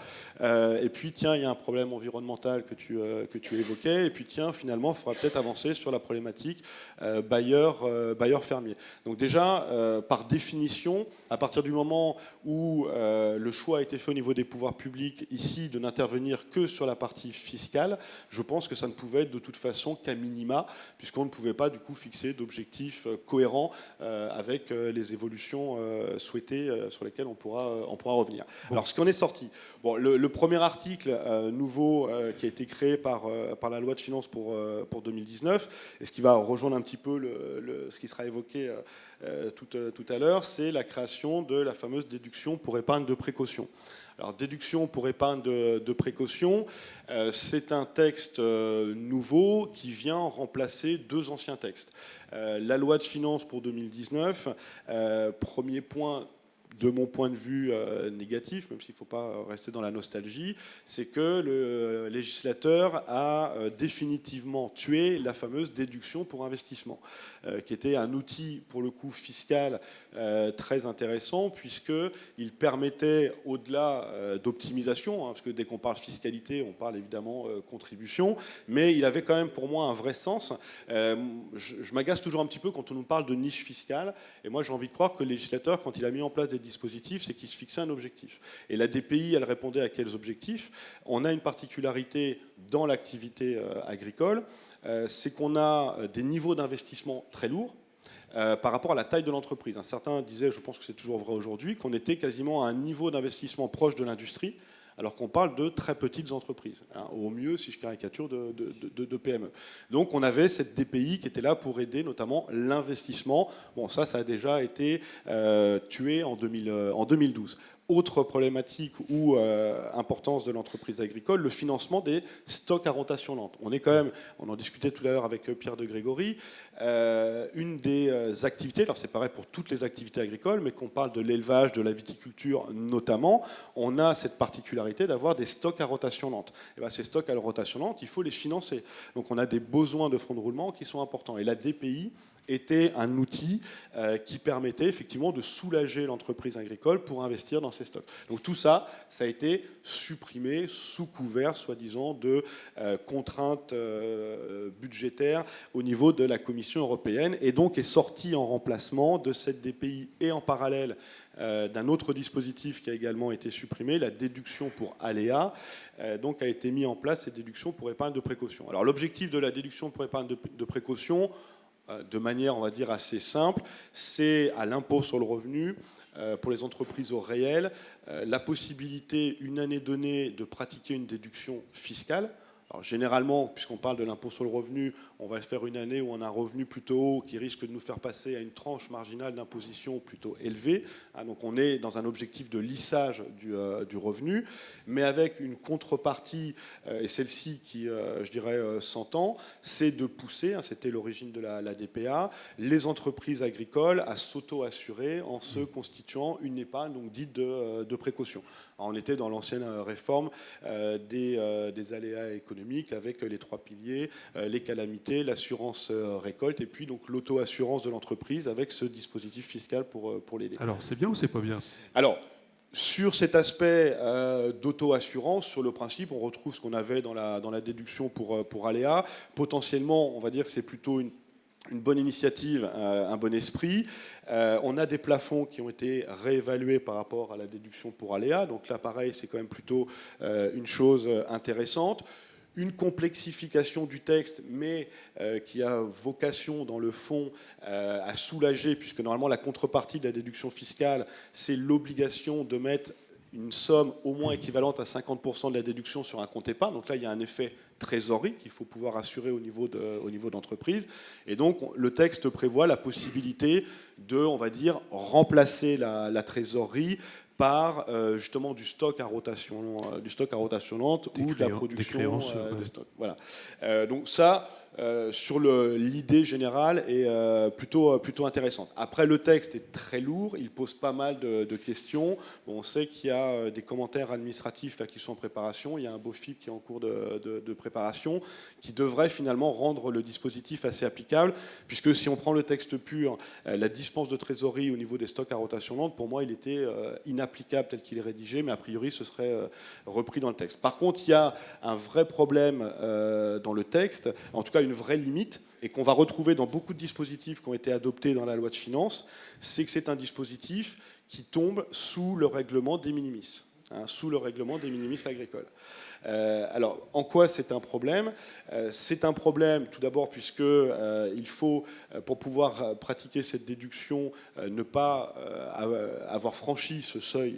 Et puis tiens, il y a un problème environnemental que tu évoquais, et puis tiens, finalement, il faudra peut-être avancer sur la problématique bailleur fermier. Donc déjà, par définition, à partir du moment où le choix a été fait au niveau des pouvoirs publics ici de n'intervenir que sur la partie fiscale, je pense que ça ne pouvait être de toute façon qu'à minima, puisqu'on ne pouvait pas du coup fixer d'objectifs cohérents avec les évolutions souhaitées sur lesquelles on pourra revenir. Bon. Alors ce qui en est sorti, bon, le premier article nouveau qui a été créé par la loi de finances pour 2019, et ce qui va rejoindre un petit peu ce qui sera évoqué tout à l'heure, c'est la création de la fameuse déduction pour épargne de précaution. Alors, déduction pour épargne de précaution, c'est un texte nouveau qui vient remplacer 2 anciens textes. La loi de finances pour 2019, premier point, de mon point de vue négatif, même s'il ne faut pas rester dans la nostalgie, c'est que le législateur a définitivement tué la fameuse déduction pour investissement, qui était un outil, pour le coup, fiscal très intéressant, puisqu'il permettait, au-delà d'optimisation, parce que dès qu'on parle fiscalité, on parle évidemment contribution, mais il avait quand même pour moi un vrai sens. Je m'agace toujours un petit peu quand on nous parle de niche fiscale, et moi j'ai envie de croire que le législateur, quand il a mis en place des dispositif, c'est qu'il se fixait un objectif. Et la DPI, elle répondait à quels objectifs? On a une particularité dans l'activité agricole, c'est qu'on a des niveaux d'investissement très lourds par rapport à la taille de l'entreprise. Certains disaient, je pense que c'est toujours vrai aujourd'hui, qu'on était quasiment à un niveau d'investissement proche de l'industrie, alors qu'on parle de très petites entreprises, au mieux, si je caricature, de PME. Donc on avait cette DPI qui était là pour aider notamment l'investissement. Bon, ça a déjà été tué en 2012. Autre problématique ou importance de l'entreprise agricole, le financement des stocks à rotation lente. On en discutait tout à l'heure avec Pierre de Grégory, une des activités, alors c'est pareil pour toutes les activités agricoles, mais qu'on parle de l'élevage, de la viticulture notamment, on a cette particularité d'avoir des stocks à rotation lente. Et bien, ces stocks à rotation lente, il faut les financer. Donc on a des besoins de fonds de roulement qui sont importants. Et la DPI était un outil qui permettait effectivement de soulager l'entreprise agricole pour investir dans ces stocks. Donc tout ça, ça a été supprimé sous couvert, soi-disant, de contraintes budgétaires au niveau de la Commission européenne, et donc est sorti en remplacement de cette DPI et en parallèle d'un autre dispositif qui a également été supprimé, la déduction pour aléa, donc a été mis en place cette déduction pour épargne de précaution. Alors l'objectif de la déduction pour épargne de précaution, de manière, on va dire, assez simple, c'est à l'impôt sur le revenu, pour les entreprises au réel, la possibilité, une année donnée, de pratiquer une déduction fiscale. Alors, généralement, puisqu'on parle de l'impôt sur le revenu, on va faire une année où on a un revenu plutôt haut qui risque de nous faire passer à une tranche marginale d'imposition plutôt élevée. Donc on est dans un objectif de lissage du revenu, mais avec une contrepartie, et celle-ci qui, je dirais, s'entend, c'est de pousser, c'était l'origine de la DPA, les entreprises agricoles à s'auto-assurer en se constituant une épargne donc dite de précaution. Alors, on était dans l'ancienne réforme des aléas économiques avec les 3 piliers, les calamités, l'assurance récolte et puis donc l'auto-assurance de l'entreprise avec ce dispositif fiscal pour l'aider. Alors c'est bien ou c'est pas bien? Alors, sur cet aspect d'auto-assurance, sur le principe, on retrouve ce qu'on avait dans la déduction pour aléa. Potentiellement, on va dire que c'est plutôt une bonne initiative, un bon esprit. On a des plafonds qui ont été réévalués par rapport à la déduction pour aléa. Donc là, pareil, c'est quand même plutôt une chose intéressante. Une complexification du texte, mais qui a vocation, dans le fond, à soulager, puisque normalement, la contrepartie de la déduction fiscale, c'est l'obligation de mettre une somme au moins équivalente à 50% de la déduction sur un compte épargne. Donc là, il y a un effet trésorerie qu'il faut pouvoir assurer au niveau d'entreprise. Et donc, le texte prévoit la possibilité de, on va dire, remplacer la trésorerie par justement du stock à rotation lente ou de la production de stock. Voilà. Donc ça, sur l'idée générale est plutôt intéressante. Après, le texte est très lourd, il pose pas mal de questions. Bon, on sait qu'il y a des commentaires administratifs là, qui sont en préparation, il y a un BOFIP qui est en cours de préparation, qui devrait finalement rendre le dispositif assez applicable, puisque si on prend le texte pur, la dispense de trésorerie au niveau des stocks à rotation lente, pour moi, il était inapplicable tel qu'il est rédigé, mais a priori, ce serait repris dans le texte. Par contre, il y a un vrai problème dans le texte, en tout cas une vraie limite, et qu'on va retrouver dans beaucoup de dispositifs qui ont été adoptés dans la loi de finances, c'est que c'est un dispositif qui tombe sous le règlement des minimis, sous le règlement des minimis agricoles. Alors, en quoi c'est un problème ? C'est un problème, tout d'abord, puisque il faut, pour pouvoir pratiquer cette déduction, ne pas avoir franchi ce seuil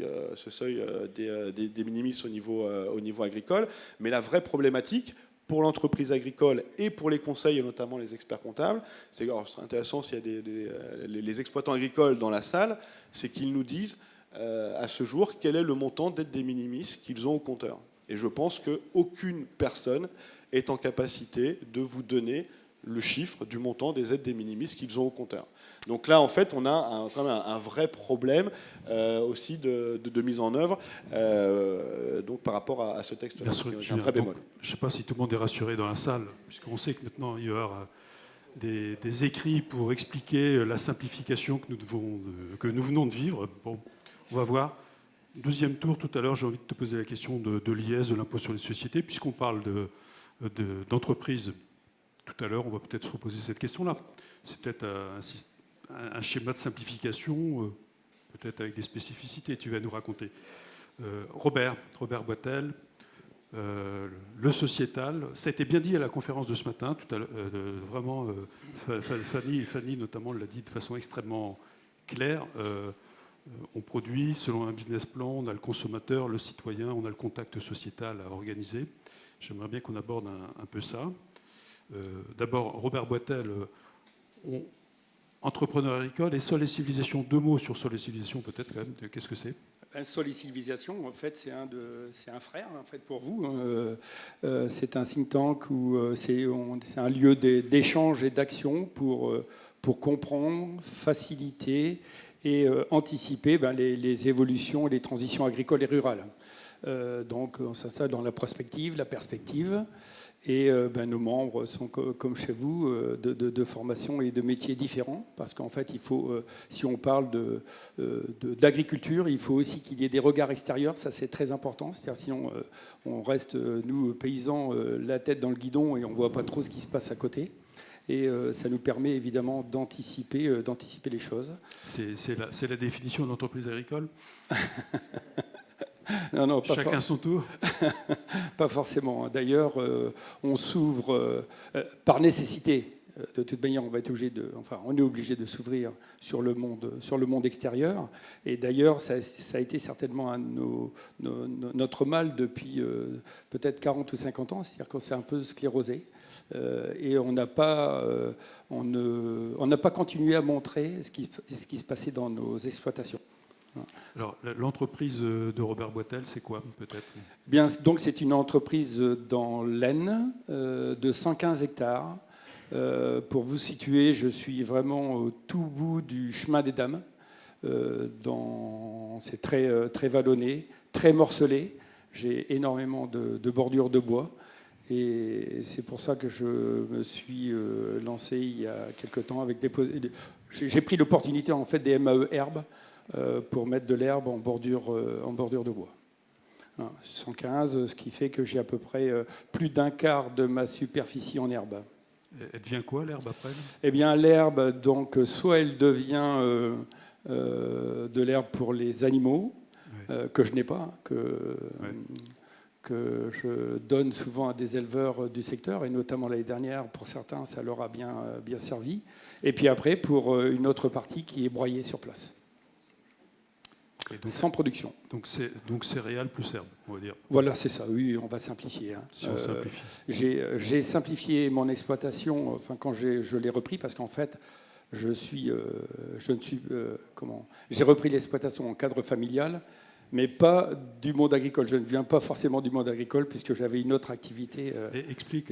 des minimis au niveau agricole. Mais la vraie problématique, pour l'entreprise agricole et pour les conseils, et notamment les experts comptables, c'est intéressant s'il y a les exploitants agricoles dans la salle, c'est qu'ils nous disent à ce jour quel est le montant d'aide des minimis qu'ils ont au compteur. Et je pense qu'aucune personne est en capacité de vous donner le chiffre du montant des aides des minimis qu'ils ont au compteur. Donc là, en fait, on a quand même un vrai problème aussi de mise en œuvre donc par rapport à ce texte-là. J'ai un vrai bémol. Je ne sais pas si tout le monde est rassuré dans la salle, puisqu'on sait que maintenant, il y aura des écrits pour expliquer la simplification que nous venons de vivre. Bon, on va voir. Deuxième tour, tout à l'heure, j'ai envie de te poser la question de l'IS, de l'impôt sur les sociétés, puisqu'on parle d'entreprise. Tout à l'heure, on va peut-être se reposer cette question-là. C'est peut-être un schéma de simplification, peut-être avec des spécificités, tu vas nous raconter. Robert Boitel, le sociétal, ça a été bien dit à la conférence de ce matin, tout à l'heure, vraiment, Fanny notamment l'a dit de façon extrêmement claire. On produit selon un business plan, on a le consommateur, le citoyen, on a le contact sociétal à organiser. J'aimerais bien qu'on aborde un peu ça. D'abord, Robert Boitel, entrepreneur agricole et Sol et Civilisation. 2 mots sur Sol et Civilisation, peut-être quand même. Qu'est-ce que c'est ? Sol et Civilisation, en fait, c'est un frère, en fait, pour vous. C'est un think tank où c'est un lieu d'échange et d'action pour comprendre, faciliter et anticiper les évolutions et les transitions agricoles et rurales. Donc, on s'installe dans la prospective, la perspective. Et nos membres sont, comme chez vous, de formations et de métiers différents. Parce qu'en fait, il faut, si on parle d'agriculture, il faut aussi qu'il y ait des regards extérieurs. Ça, c'est très important. C'est-à-dire, sinon, on reste, nous, paysans, la tête dans le guidon et on ne voit pas trop ce qui se passe à côté. Et ça nous permet évidemment d'anticiper les choses. C'est la définition d'entreprise agricole ? Non, chacun son tour. Pas forcément. D'ailleurs, on s'ouvre par nécessité. De toute manière, on est obligé de s'ouvrir sur le monde extérieur. Et d'ailleurs, ça a été certainement notre mal depuis peut-être 40 ou 50 ans, c'est-à-dire qu'on s'est un peu sclérosé. Et on n'a pas continué à montrer ce qui se passait dans nos exploitations. Alors, l'entreprise de Robert Boitel, c'est quoi, peut-être ? Bien, donc, c'est une entreprise dans l'Aisne de 115 hectares. Pour vous situer, je suis vraiment au tout bout du chemin des Dames. C'est très, très vallonné, très morcelé. J'ai énormément de bordures de bois. Et c'est pour ça que je me suis lancé il y a quelque temps avec j'ai pris l'opportunité en fait des MAE herbes pour mettre de l'herbe en bordure de bois. 115, ce qui fait que j'ai à peu près plus d'un quart de ma superficie en herbe. Elle devient quoi, l'herbe, après ? Eh bien, l'herbe, donc, soit elle devient de l'herbe pour les animaux, que je n'ai pas, que je donne souvent à des éleveurs du secteur, et notamment l'année dernière, pour certains, ça leur a bien servi. Et puis après, pour une autre partie qui est broyée sur place. sans production. Donc céréales plus herbes, on va dire. Voilà, c'est ça, oui, on va simplifier. Si on simplifie. J'ai simplifié mon exploitation quand je l'ai repris, parce qu'en fait, j'ai repris l'exploitation en cadre familial, mais pas du monde agricole. Je ne viens pas forcément du monde agricole, puisque j'avais une autre activité. Explique.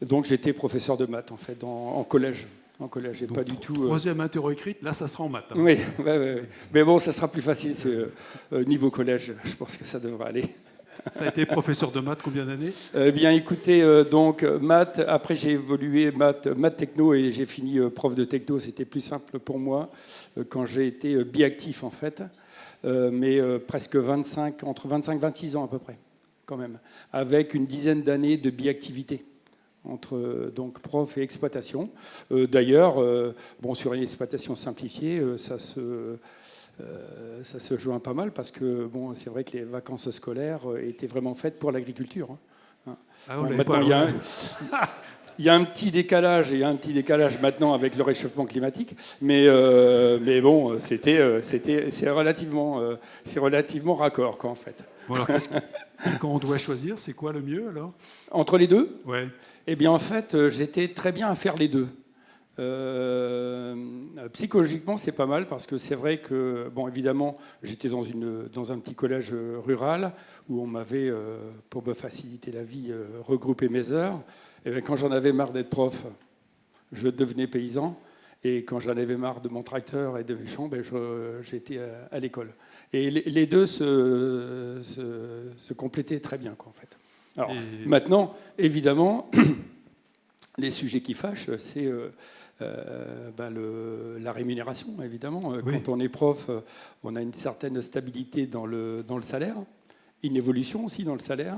Donc j'étais professeur de maths, en fait, en collège. En collège, et Donc, pas du tout. Troisième interro-écrite, là, ça sera en maths. Hein. Oui, mais bon, ça sera plus facile. Niveau collège, je pense que ça devrait aller. Tu as été professeur de maths combien d'années ? Bien, écoutez, donc maths. Après, j'ai évolué maths techno et j'ai fini prof de techno. C'était plus simple pour moi quand j'ai été biactif en fait, mais presque entre 25 et 26 ans à peu près, quand même, avec une dizaine d'années de biactivité entre donc prof et exploitation. D'ailleurs, sur une exploitation simplifiée, ça se joint pas mal parce que c'est vrai que les vacances scolaires étaient vraiment faites pour l'agriculture. Hein. Maintenant, il y a un petit décalage, maintenant avec le réchauffement climatique, mais bon, c'est relativement raccord quoi en fait. Bon, alors, quand on doit choisir, c'est quoi le mieux alors ? Entre les deux ? Ouais. Eh bien, en fait, j'étais très bien à faire les deux. Psychologiquement, c'est pas mal parce que c'est vrai que, évidemment, j'étais dans un petit collège rural où on m'avait, pour me faciliter la vie, regroupé mes heures. Et bien, quand j'en avais marre d'être prof, je devenais paysan. Et quand j'en avais marre de mon tracteur et de mes champs, j'étais à l'école. Et les deux se complétaient très bien, quoi, en fait. Alors, maintenant, évidemment, les sujets qui fâchent, c'est la rémunération, évidemment. Oui. Quand on est prof, on a une certaine stabilité dans le salaire, une évolution aussi dans le salaire.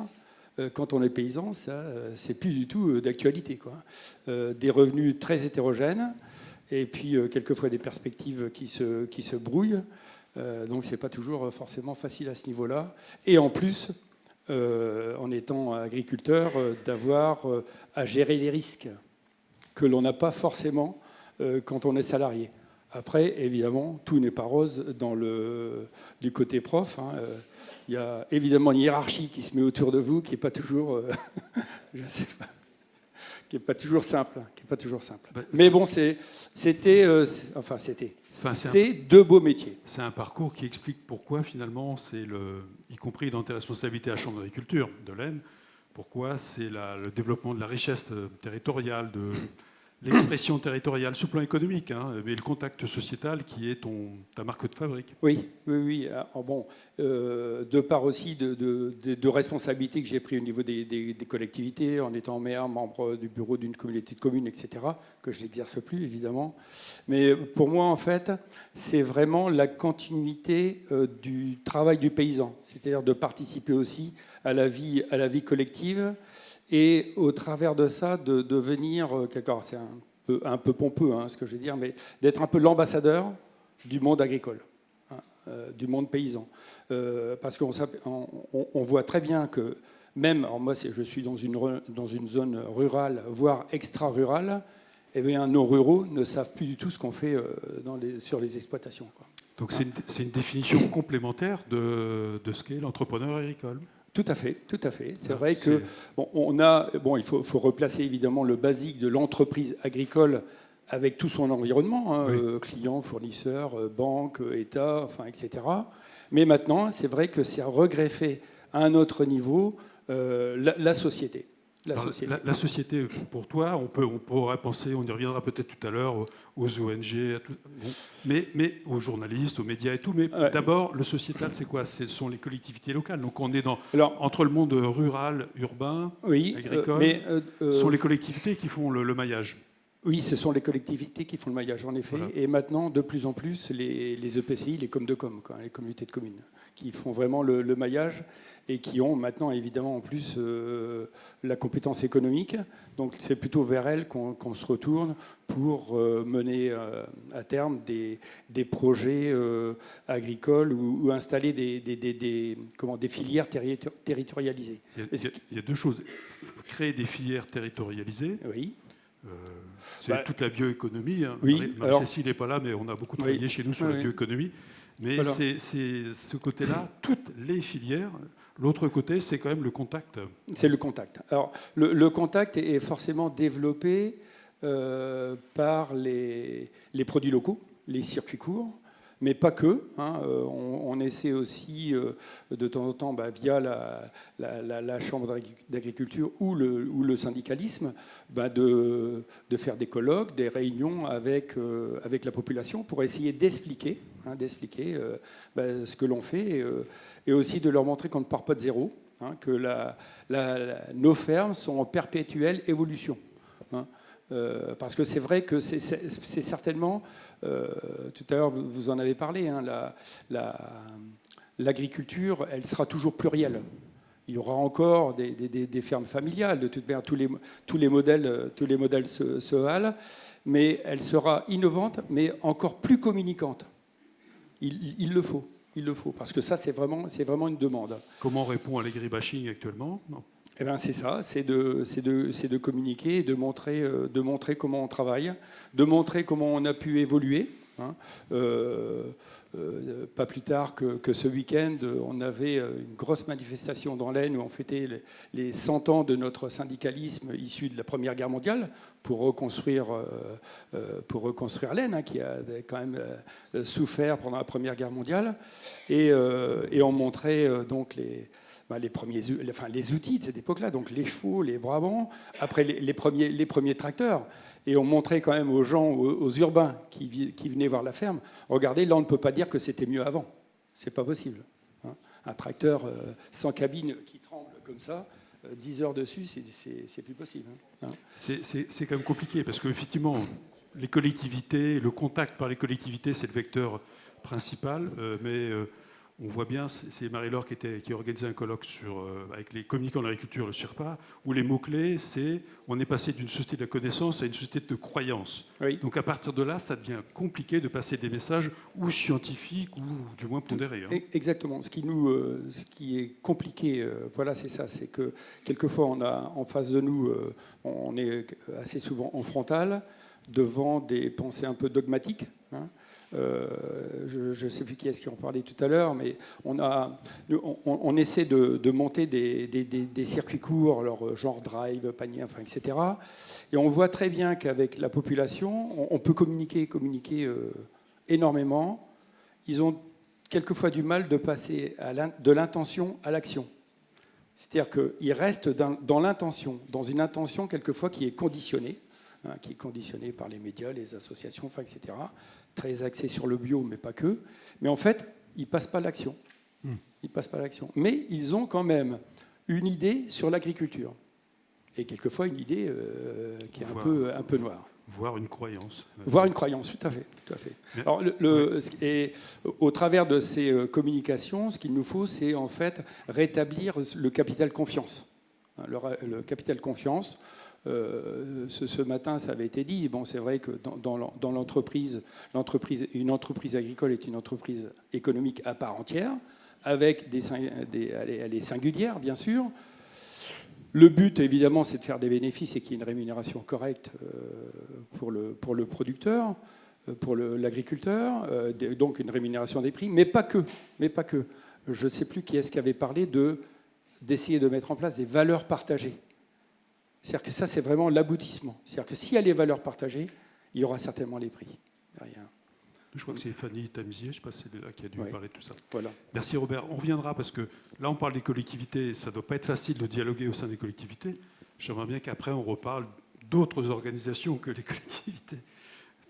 Quand on est paysan, ça, c'est plus du tout d'actualité, quoi. Des revenus très hétérogènes, et puis quelquefois des perspectives qui se brouillent. Donc c'est pas toujours forcément facile à ce niveau-là. Et en plus, en étant agriculteur, d'avoir à gérer les risques que l'on n'a pas forcément quand on est salarié. Après, évidemment, tout n'est pas rose du côté prof. Hein. Il y a évidemment une hiérarchie qui se met autour de vous, qui n'est pas toujours, je sais pas, qui n'est pas toujours simple. Mais bon, c'est deux beaux métiers. C'est un parcours qui explique pourquoi finalement, y compris dans tes responsabilités à la Chambre d'agriculture de l'Aisne, pourquoi c'est le développement de la richesse territoriale, de l'expression territoriale sur le plan économique, hein, mais le contact sociétal qui est ta marque de fabrique. Oui. De part aussi de responsabilités que j'ai prises au niveau des collectivités, en étant maire, membre du bureau d'une communauté de communes, etc., que je n'exerce plus, évidemment. Mais pour moi, en fait, c'est vraiment la continuité du travail du paysan, c'est-à-dire de participer aussi à la vie collective, et au travers de ça, de devenir, c'est un peu pompeux ce que je vais dire, mais d'être un peu l'ambassadeur du monde agricole, du monde paysan. Parce qu'on voit très bien que même, alors moi je suis dans une zone rurale, voire extra-rurale, eh bien nos ruraux ne savent plus du tout ce qu'on fait sur les exploitations, quoi. Donc c'est une définition complémentaire de ce qu'est l'entrepreneur agricole. Tout à fait. C'est vrai que il faut replacer évidemment le basique de l'entreprise agricole avec tout son environnement, oui. Clients, fournisseurs, banques, État, etc. Mais maintenant, c'est vrai que c'est regreffé à un autre niveau la société. La société, pour toi, on pourrait penser, on y reviendra peut-être tout à l'heure, aux ONG, mais aux journalistes, aux médias et tout. Mais d'abord, le sociétal, c'est quoi ? Ce sont les collectivités locales. Donc on est entre le monde rural, urbain, agricole. Ce sont les collectivités qui font le maillage. Oui, ce sont les collectivités qui font le maillage, en effet. Voilà. Et maintenant, de plus en plus, les EPCI, les COM2COM, les communautés de communes, qui font vraiment le maillage et qui ont maintenant, évidemment, en plus, la compétence économique. Donc, c'est plutôt vers elles qu'on se retourne pour mener à terme des projets agricoles ou installer des filières territorialisées. Il y a deux choses. Créer des filières territorialisées. Oui. C'est toute la bioéconomie. Hein. Oui, Marie-Cécile n'est pas là, mais on a beaucoup travaillé chez nous sur la bioéconomie. Mais Voilà. c'est ce côté-là, toutes les filières. L'autre côté, c'est quand même le contact. C'est le contact. Alors, le contact est forcément développé par les produits locaux, les circuits courts, mais pas que. On essaie aussi de temps en temps, via la Chambre d'agriculture ou le syndicalisme, de faire des colloques, des réunions avec la population pour essayer d'expliquer ce que l'on fait et aussi de leur montrer qu'on ne part pas de zéro, que nos fermes sont en perpétuelle évolution. Parce que c'est vrai que c'est certainement, tout à l'heure vous en avez parlé, l'agriculture, elle sera toujours plurielle. Il y aura encore des fermes familiales, de toute manière, tous les modèles se valent, mais elle sera innovante, mais encore plus communicante. Il le faut. Il le faut, parce que ça, c'est vraiment une demande. Comment on répond à l'agribashing actuellement? Non. Eh ben, c'est ça, c'est de communiquer, de montrer comment on travaille, de montrer comment on a pu évoluer. Pas plus tard que ce week-end, on avait une grosse manifestation dans l'Aisne où on fêtait les 100 ans de notre syndicalisme issu de la Première Guerre mondiale pour reconstruire l'Aisne, qui a quand même souffert pendant la Première Guerre mondiale. Et on montrait donc les outils de cette époque-là, donc les chevaux, les brabants, après les premiers tracteurs. Et on montrait quand même aux gens, aux urbains qui venaient voir la ferme, regardez, là on ne peut pas dire que c'était mieux avant. C'est pas possible. Un tracteur sans cabine qui tremble comme ça, 10 heures dessus, c'est plus possible. C'est quand même compliqué, parce qu'effectivement, les collectivités, le contact par les collectivités, c'est le vecteur principal, mais on voit bien, c'est Marie-Laure qui a organisé un colloque avec les communicants de l'agriculture, le SIRPA, où les mots-clés, c'est on est passé d'une société de la connaissance à une société de croyance. Oui. Donc à partir de là, ça devient compliqué de passer des messages ou scientifiques ou du moins pondérés. Exactement. Ce qui est compliqué, voilà, c'est ça, c'est que quelquefois on a en face de nous, on est assez souvent en frontal devant des pensées un peu dogmatiques. Je ne sais plus qui est-ce qui en parlait tout à l'heure, mais on essaie de monter des circuits courts, alors genre drive, panier, etc. Et on voit très bien qu'avec la population, on peut communiquer énormément. Ils ont quelquefois du mal de passer de l'intention à l'action. C'est-à-dire qu'ils restent dans l'intention, dans une intention quelquefois qui est conditionnée par les médias, les associations, etc., très axée sur le bio, mais pas que. Mais en fait, ils ne passent pas à l'action. Mais ils ont quand même une idée sur l'agriculture. Et quelquefois une idée qui est un peu noire. Voire une croyance. Voire une croyance, tout à fait. Alors, et au travers de ces communications, ce qu'il nous faut, c'est en fait rétablir le capital confiance. Le capital confiance. Ce matin, ça avait été dit. Bon, c'est vrai que dans l'entreprise, une entreprise agricole est une entreprise économique à part entière, avec elle est singulière, bien sûr. Le but, évidemment, c'est de faire des bénéfices et qu'il y ait une rémunération correcte pour le producteur, pour l'agriculteur, donc une rémunération des prix, mais pas que. Je ne sais plus qui est-ce qui avait parlé d'essayer de mettre en place des valeurs partagées. C'est-à-dire que ça, c'est vraiment l'aboutissement. C'est-à-dire que s'il y a les valeurs partagées, il y aura certainement les prix derrière. Je crois que c'est Fanny Tamizier, je ne sais pas si c'est là qui a dû parler de tout ça. Voilà. Merci Robert. On reviendra parce que là, on parle des collectivités. Ça ne doit pas être facile de dialoguer au sein des collectivités. J'aimerais bien qu'après, on reparle d'autres organisations que les collectivités.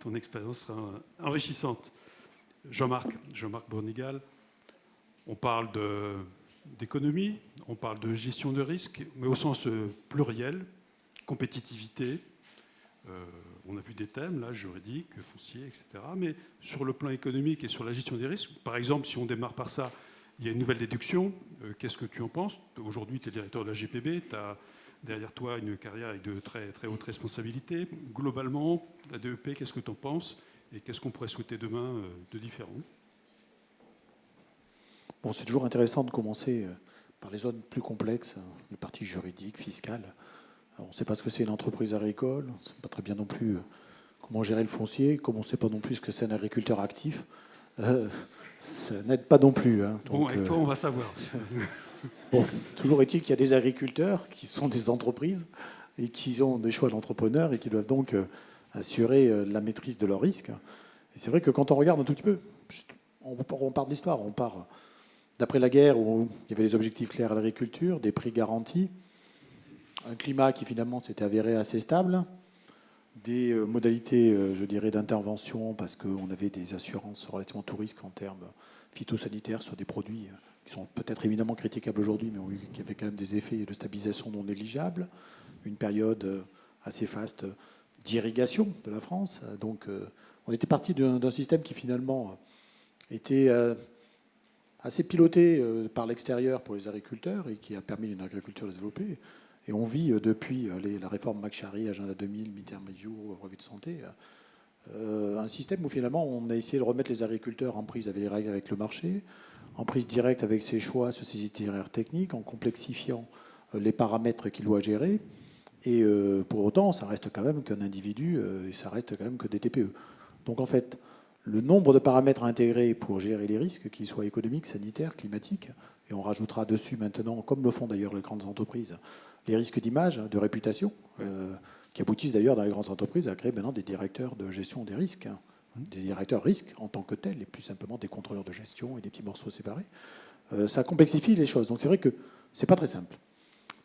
Ton expérience sera enrichissante. Jean-Marc Bournigal, on parle d'économie, on parle de gestion de risque, mais au sens pluriel, compétitivité. On a vu des thèmes, là, juridiques, fonciers, etc. Mais sur le plan économique et sur la gestion des risques, par exemple, si on démarre par ça, il y a une nouvelle déduction. Qu'est-ce que tu en penses? Aujourd'hui, tu es directeur de la GPB, tu as derrière toi une carrière avec de très, très hautes responsabilités. Globalement, la DEP, qu'est-ce que tu en penses? Et qu'est-ce qu'on pourrait souhaiter demain de différent? Bon, c'est toujours intéressant de commencer par les zones plus complexes, les parties juridiques, fiscales. Alors, on ne sait pas ce que c'est une entreprise agricole, on ne sait pas très bien non plus comment gérer le foncier, comme on ne sait pas non plus ce que c'est un agriculteur actif. ça n'aide pas non plus. Hein. Bon, avec toi, on va savoir. Bon, toujours est-il qu'il y a des agriculteurs qui sont des entreprises et qui ont des choix d'entrepreneurs et qui doivent donc assurer la maîtrise de leurs risques. Et c'est vrai que quand on regarde un tout petit peu, on part de l'histoire, on part d'après la guerre où il y avait des objectifs clairs à l'agriculture, des prix garantis, un climat qui finalement s'était avéré assez stable, des modalités, je dirais, d'intervention parce qu'on avait des assurances relativement tout risque en termes phytosanitaires sur des produits qui sont peut-être évidemment critiquables aujourd'hui, mais qui avaient quand même des effets de stabilisation non négligeables, une période assez faste d'irrigation de la France. Donc on était parti d'un système qui finalement était assez piloté par l'extérieur pour les agriculteurs et qui a permis une agriculture de se développer. Et on vit depuis la réforme McCharry, Agenda 2000, Midterm Review, Revue de santé, un système où finalement on a essayé de remettre les agriculteurs en prise avec les règles avec le marché, en prise directe avec ses choix sur ses itinéraires techniques, en complexifiant les paramètres qu'il doit gérer. Et pour autant, ça reste quand même qu'un individu et ça reste quand même que des TPE. Donc en fait, le nombre de paramètres intégrés pour gérer les risques, qu'ils soient économiques, sanitaires, climatiques, et on rajoutera dessus maintenant, comme le font d'ailleurs les grandes entreprises, les risques d'image, de réputation, qui aboutissent d'ailleurs dans les grandes entreprises à créer maintenant des directeurs de gestion des risques, des directeurs risques en tant que tels, et plus simplement des contrôleurs de gestion et des petits morceaux séparés. Ça complexifie les choses. Donc c'est vrai que c'est pas très simple.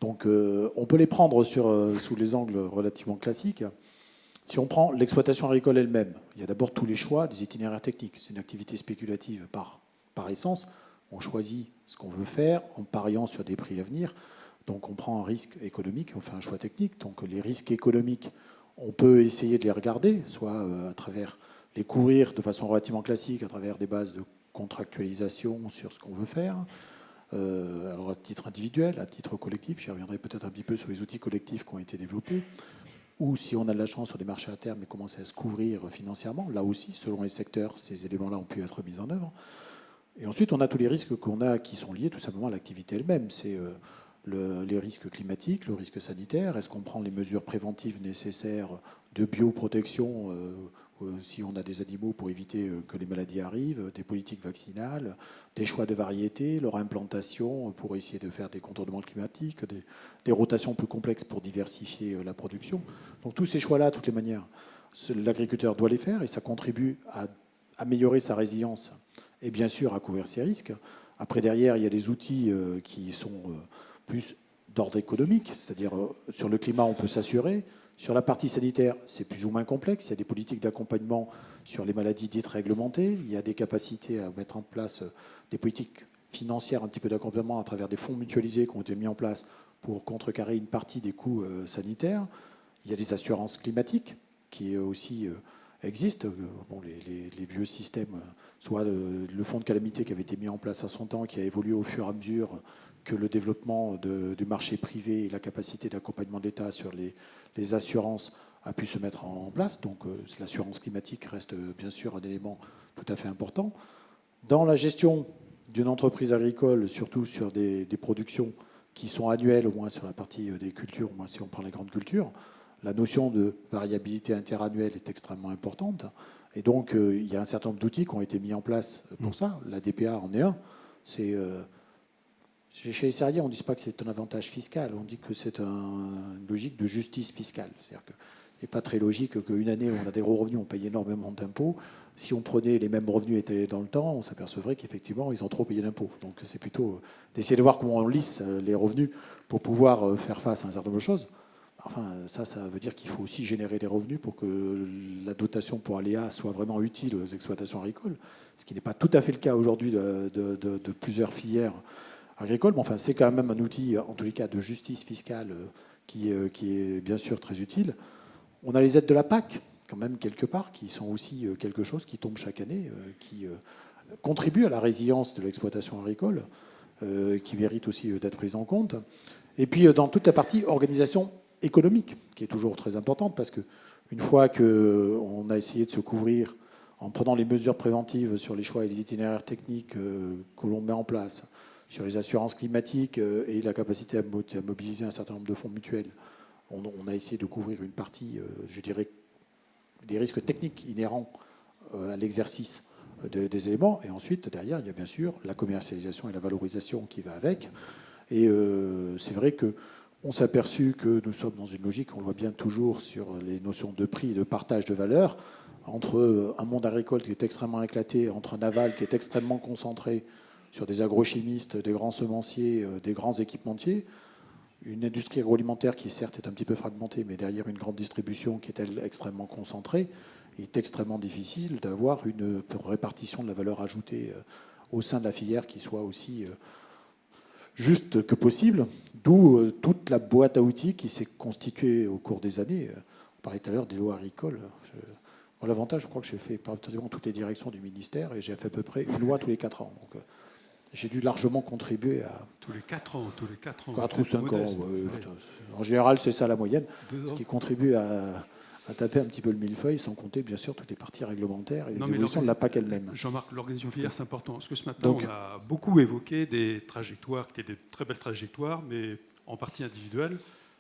Donc on peut les prendre sous les angles relativement classiques. Si on prend l'exploitation agricole elle-même, il y a d'abord tous les choix des itinéraires techniques. C'est une activité spéculative par essence. On choisit ce qu'on veut faire en pariant sur des prix à venir. Donc on prend un risque économique, on fait un choix technique. Donc les risques économiques, on peut essayer de les regarder, soit à travers les couvrir de façon relativement classique, à travers des bases de contractualisation sur ce qu'on veut faire. Alors à titre individuel, à titre collectif, j'y reviendrai peut-être un petit peu sur les outils collectifs qui ont été développés, ou si on a de la chance sur des marchés à terme et commencer à se couvrir financièrement, là aussi, selon les secteurs, ces éléments-là ont pu être mis en œuvre. Et ensuite, on a tous les risques qu'on a qui sont liés tout simplement à l'activité elle-même. C'est les risques climatiques, le risque sanitaire. Est-ce qu'on prend les mesures préventives nécessaires de bioprotection si on a des animaux pour éviter que les maladies arrivent, des politiques vaccinales, des choix de variétés, leur implantation pour essayer de faire des contournements climatiques, des rotations plus complexes pour diversifier la production. Donc tous ces choix-là, de toutes les manières, l'agriculteur doit les faire et ça contribue à améliorer sa résilience et bien sûr à couvrir ses risques. Après, derrière, il y a des outils qui sont plus d'ordre économique, c'est-à-dire sur le climat, on peut s'assurer. Sur la partie sanitaire, c'est plus ou moins complexe. Il y a des politiques d'accompagnement sur les maladies dites réglementées. Il y a des capacités à mettre en place des politiques financières, un petit peu d'accompagnement à travers des fonds mutualisés qui ont été mis en place pour contrecarrer une partie des coûts sanitaires. Il y a des assurances climatiques qui aussi existent. Bon, les vieux systèmes, soit le fonds de calamité qui avait été mis en place à son temps, qui a évolué au fur et à mesure que le développement du marché privé et la capacité d'accompagnement de l'État sur les assurances a pu se mettre en place. Donc l'assurance climatique reste bien sûr un élément tout à fait important. Dans la gestion d'une entreprise agricole, surtout sur des productions qui sont annuelles, au moins sur la partie des cultures, au moins si on prend les grandes cultures, la notion de variabilité interannuelle est extrêmement importante. Et donc il y a un certain nombre d'outils qui ont été mis en place pour ça. La DPA en est un. C'est... Chez les salariés, on ne dit pas que c'est un avantage fiscal, on dit que c'est une logique de justice fiscale. C'est-à-dire qu'il n'est pas très logique qu'une année où on a des gros revenus, on paye énormément d'impôts. Si on prenait les mêmes revenus étalés dans le temps, on s'apercevrait qu'effectivement, ils ont trop payé d'impôts. Donc c'est plutôt d'essayer de voir comment on lisse les revenus pour pouvoir faire face à un certain nombre de choses. Enfin, ça veut dire qu'il faut aussi générer des revenus pour que la dotation pour aléa soit vraiment utile aux exploitations agricoles, ce qui n'est pas tout à fait le cas aujourd'hui de plusieurs filières agricole, mais enfin, c'est quand même un outil, en tous les cas, de justice fiscale qui est bien sûr très utile. On a les aides de la PAC, quand même, quelque part, qui sont aussi quelque chose qui tombe chaque année, qui contribue à la résilience de l'exploitation agricole, qui mérite aussi d'être prise en compte. Et puis, dans toute la partie organisation économique, qui est toujours très importante, parce qu'une fois qu'on a essayé de se couvrir en prenant les mesures préventives sur les choix et les itinéraires techniques que l'on met en place, sur les assurances climatiques et la capacité à mobiliser un certain nombre de fonds mutuels, on a essayé de couvrir une partie, je dirais, des risques techniques inhérents à l'exercice des éléments. Et ensuite, derrière, il y a bien sûr la commercialisation et la valorisation qui va avec. Et c'est vrai qu'on s'est aperçu que nous sommes dans une logique, on le voit bien toujours sur les notions de prix et de partage de valeur, entre un monde agricole qui est extrêmement éclaté, entre un aval qui est extrêmement concentré sur des agrochimistes, des grands semenciers, des grands équipementiers, une industrie agroalimentaire qui certes est un petit peu fragmentée, mais derrière une grande distribution qui est elle extrêmement concentrée, il est extrêmement difficile d'avoir une répartition de la valeur ajoutée au sein de la filière qui soit aussi juste que possible, d'où toute la boîte à outils qui s'est constituée au cours des années. On parlait tout à l'heure des lois agricoles. L'avantage, je crois que j'ai fait pratiquement toutes les directions du ministère et j'ai fait à peu près une loi tous les 4 ans. Donc, j'ai dû largement contribuer à... Tous les 4 ans. 4 ou 5 ans. En général, c'est ça la moyenne. Ce qui contribue à taper un petit peu le millefeuille, sans compter, bien sûr, toutes les parties réglementaires et les évolutions de la PAC elle-même. Jean-Marc, l'organisation filière, c'est important. Parce que ce matin, on a beaucoup évoqué des trajectoires qui étaient des très belles trajectoires, mais en partie individuelles,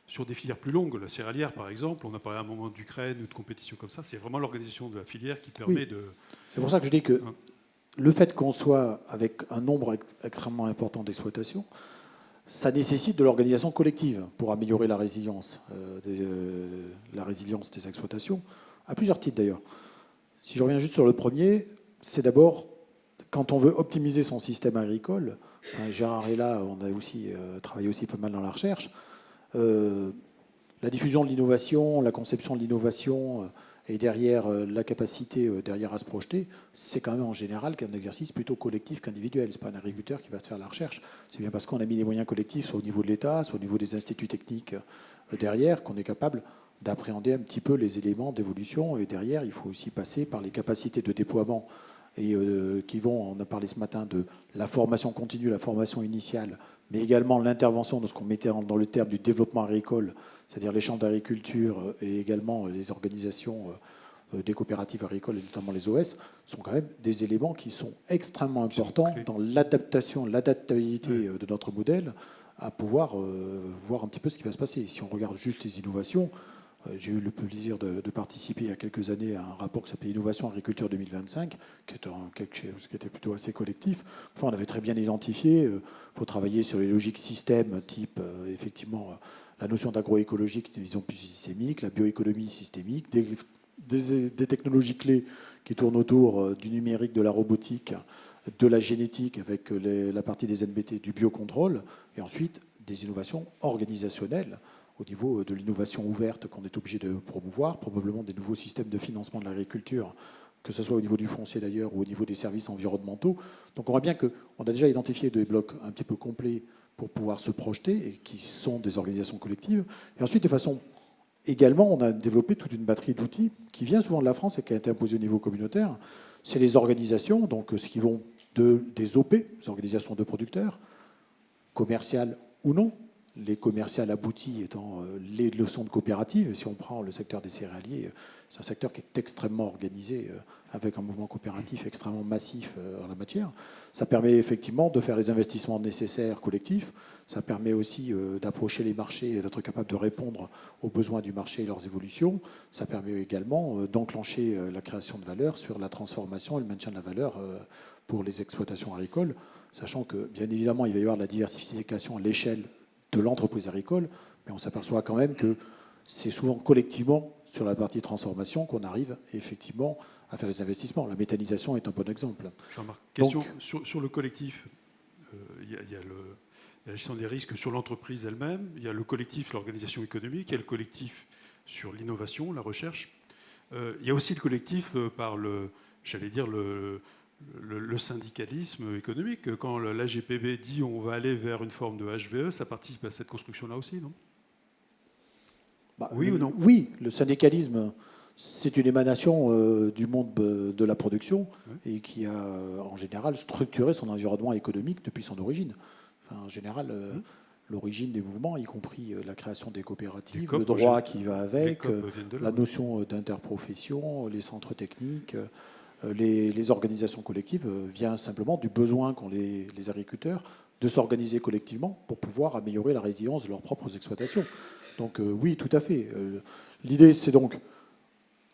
sur des filières plus longues. La céréalière, par exemple, on a parlé à un moment d'Ukraine ou de compétition comme ça. C'est vraiment l'organisation de la filière qui permet de... C'est pour ça que je dis que le fait qu'on soit avec un nombre extrêmement important d'exploitations, ça nécessite de l'organisation collective pour améliorer la résilience des exploitations, à plusieurs titres d'ailleurs. Si je reviens juste sur le premier, c'est d'abord, quand on veut optimiser son système agricole, Gérard est là, on a aussi travaillé aussi pas mal dans la recherche, la diffusion de l'innovation, la conception de l'innovation et derrière la capacité derrière à se projeter, c'est quand même en général qu'un exercice plutôt collectif qu'individuel. Ce n'est pas un agriculteur qui va se faire la recherche. C'est bien parce qu'on a mis des moyens collectifs, soit au niveau de l'État, soit au niveau des instituts techniques derrière, qu'on est capable d'appréhender un petit peu les éléments d'évolution. Et derrière, il faut aussi passer par les capacités de déploiement et qui vont, on a parlé ce matin de la formation continue, la formation initiale, mais également l'intervention de ce qu'on mettait dans le terme du développement agricole, c'est-à-dire les chambres d'agriculture et également les organisations des coopératives agricoles, et notamment les OS, sont quand même des éléments qui sont extrêmement importants dans l'adaptation, l'adaptabilité de notre modèle à pouvoir voir un petit peu ce qui va se passer. Si on regarde juste les innovations, j'ai eu le plaisir de participer il y a quelques années à un rapport qui s'appelait Innovation Agriculture 2025, qui était quelque chose qui était plutôt assez collectif. Enfin, on avait très bien identifié, il faut travailler sur les logiques systèmes, type effectivement la notion d'agroécologie qui est une vision plus systémique, la bioéconomie systémique, des technologies clés qui tournent autour du numérique, de la robotique, de la génétique avec la partie des NBT, du biocontrôle, et ensuite des innovations organisationnelles au niveau de l'innovation ouverte qu'on est obligé de promouvoir, probablement des nouveaux systèmes de financement de l'agriculture, que ce soit au niveau du foncier d'ailleurs ou au niveau des services environnementaux. Donc on voit bien qu'on a déjà identifié des blocs un petit peu complets pour pouvoir se projeter et qui sont des organisations collectives. Et ensuite, de façon également, on a développé toute une batterie d'outils qui vient souvent de la France et qui a été imposée au niveau communautaire. C'est les organisations, donc ce qui vont des OP, des organisations de producteurs, commerciales ou non, les commerciales abouties étant les leçons de coopérative. Et si on prend le secteur des céréaliers, c'est un secteur qui est extrêmement organisé, avec un mouvement coopératif extrêmement massif en la matière. Ça permet effectivement de faire les investissements nécessaires collectifs. Ça permet aussi d'approcher les marchés et d'être capable de répondre aux besoins du marché et leurs évolutions. Ça permet également d'enclencher la création de valeur sur la transformation et le maintien de la valeur pour les exploitations agricoles, sachant que, bien évidemment, il va y avoir de la diversification à l'échelle de l'entreprise agricole, mais on s'aperçoit quand même que c'est souvent collectivement sur la partie transformation qu'on arrive effectivement à faire les investissements. La méthanisation est un bon exemple. Jean-Marc, question sur le collectif. Il y a la gestion des risques sur l'entreprise elle-même, il y a le collectif, l'organisation économique, il y a le collectif sur l'innovation, la recherche. Il y a aussi le collectif par le syndicalisme économique. Quand l'AGPB dit on va aller vers une forme de HVE, ça participe à cette construction-là aussi, non ? Oui ou non ? Oui, le syndicalisme, c'est une émanation du monde de la production et qui a en général structuré son environnement économique depuis son origine. Enfin, en général, l'origine des mouvements, y compris la création des coopératives, le droit qui va avec, la notion d'interprofession, les centres techniques, les organisations collectives, vient simplement du besoin qu'ont les agriculteurs de s'organiser collectivement pour pouvoir améliorer la résilience de leurs propres exploitations. Donc oui, tout à fait. L'idée, c'est donc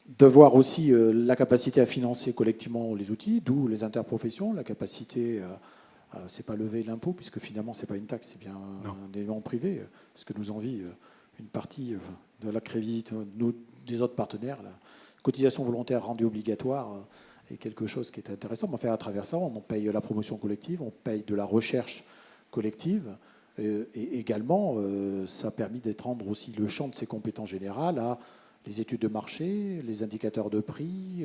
d'avoir aussi la capacité à financer collectivement les outils, d'où les interprofessions, la capacité c'est pas lever l'impôt, puisque finalement, c'est pas une taxe, c'est bien un élément privé, ce que nous envie une partie de la Crévit, des autres partenaires. La cotisation volontaire rendue obligatoire est quelque chose qui est intéressant. Mais enfin, à travers ça, on paye la promotion collective, on paye de la recherche collective. Et également, ça a permis d'étendre aussi le champ de ses compétences générales à les études de marché, les indicateurs de prix,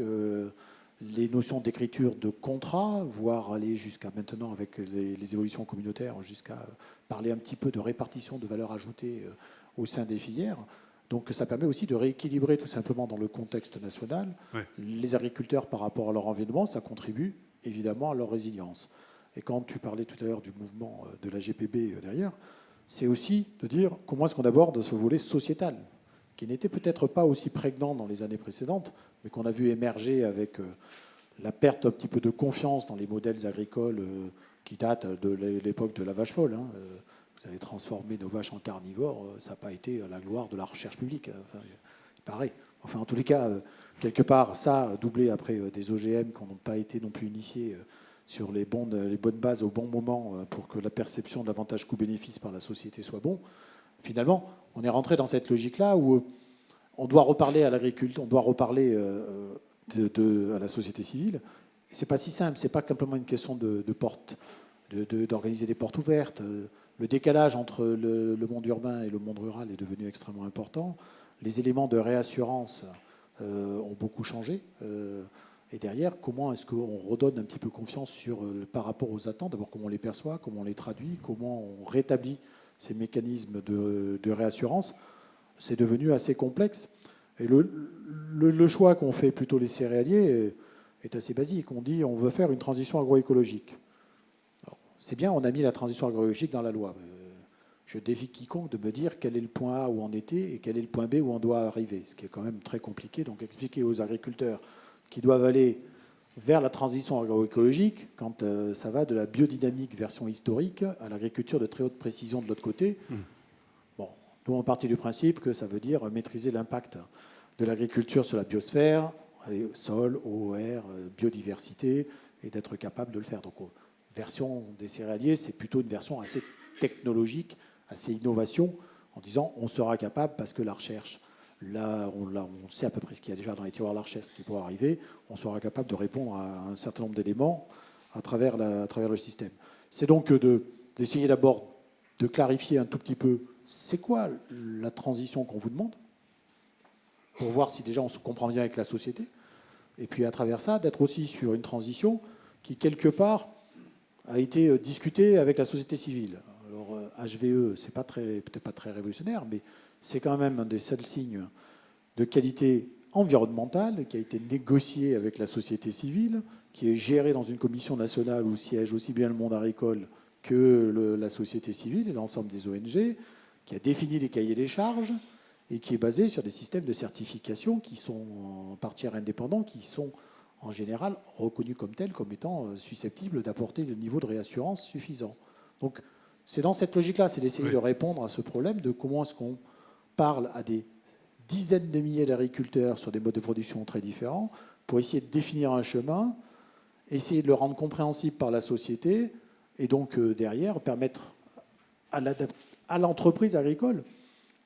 les notions d'écriture de contrat, voire aller jusqu'à maintenant avec les évolutions communautaires, jusqu'à parler un petit peu de répartition de valeur ajoutée au sein des filières. Donc ça permet aussi de rééquilibrer tout simplement dans le contexte national les agriculteurs par rapport à leur environnement. Ça contribue évidemment à leur résilience. Et quand tu parlais tout à l'heure du mouvement de la GPB derrière, c'est aussi de dire comment est-ce qu'on aborde ce volet sociétal, qui n'était peut-être pas aussi prégnant dans les années précédentes, mais qu'on a vu émerger avec la perte un petit peu de confiance dans les modèles agricoles qui datent de l'époque de la vache folle. Vous avez transformé nos vaches en carnivores, ça n'a pas été la gloire de la recherche publique. Enfin, il paraît. Enfin, en tous les cas, quelque part, ça, doublé après des OGM qui n'ont pas été non plus initiés sur les bonnes bases au bon moment pour que la perception de l'avantage coût-bénéfice par la société soit bon. Finalement, on est rentré dans cette logique-là où on doit reparler à l'agriculture, on doit reparler à la société civile. Et c'est pas si simple, c'est pas simplement une question de porte, d'organiser des portes ouvertes. Le décalage entre le monde urbain et le monde rural est devenu extrêmement important. Les éléments de réassurance ont beaucoup changé. Et derrière, comment est-ce qu'on redonne un petit peu confiance par rapport aux attentes? D'abord, comment on les perçoit, comment on les traduit, comment on rétablit ces mécanismes de réassurance. C'est devenu assez complexe. Et le choix qu'ont fait plutôt les céréaliers est assez basique. On dit on veut faire une transition agroécologique. C'est bien, on a mis la transition agroécologique dans la loi. Je défie quiconque de me dire quel est le point A où on était et quel est le point B où on doit arriver, ce qui est quand même très compliqué. Donc expliquer aux agriculteurs qui doivent aller vers la transition agroécologique quand ça va de la biodynamique version historique à l'agriculture de très haute précision de l'autre côté. Bon, nous on partit du principe que ça veut dire maîtriser l'impact de l'agriculture sur la biosphère, sol, eau, air, biodiversité, et d'être capable de le faire. Donc version des céréaliers, c'est plutôt une version assez technologique, assez innovation, en disant on sera capable parce que la recherche, là on sait à peu près ce qu'il y a déjà dans les tiroirs de la recherche, ce qui pourra arriver, on sera capable de répondre à un certain nombre d'éléments à travers le système. C'est donc d'essayer d'abord de clarifier un tout petit peu c'est quoi la transition qu'on vous demande, pour voir si déjà on se comprend bien avec la société, et puis à travers ça, d'être aussi sur une transition qui, quelque part, a été discutée avec la société civile. Alors, HVE, c'est peut-être pas très révolutionnaire, mais c'est quand même un des seuls signes de qualité environnementale qui a été négocié avec la société civile, qui est géré dans une commission nationale où siège aussi bien le monde agricole que la société civile et l'ensemble des ONG, qui a défini les cahiers des charges et qui est basé sur des systèmes de certification qui sont en partie indépendants, qui sont en général reconnus comme tels, comme étant susceptibles d'apporter le niveau de réassurance suffisant. Donc c'est dans cette logique-là, c'est d'essayer de répondre à ce problème de comment est-ce qu'on parle à des dizaines de milliers d'agriculteurs sur des modes de production très différents pour essayer de définir un chemin, essayer de le rendre compréhensible par la société et donc derrière permettre à l'entreprise agricole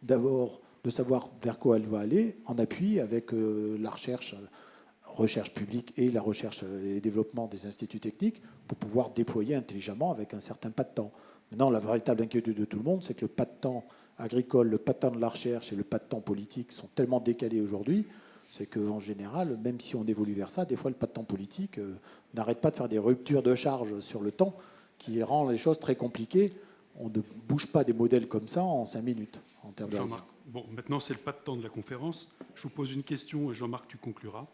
d'abord de savoir vers quoi elle va aller en appui avec la recherche publique et la recherche et développement des instituts techniques pour pouvoir déployer intelligemment avec un certain pas de temps. Maintenant, la véritable inquiétude de tout le monde, c'est que le pas de temps agricole, le pas de temps de la recherche et le pas de temps politique sont tellement décalés aujourd'hui, c'est qu'en général, même si on évolue vers ça, des fois le pas de temps politique n'arrête pas de faire des ruptures de charge sur le temps qui rend les choses très compliquées. On ne bouge pas des modèles comme ça en 5 minutes en termes de Jean-Marc, bon, maintenant c'est le pas de temps de la conférence. Je vous pose une question et Jean-Marc, tu concluras.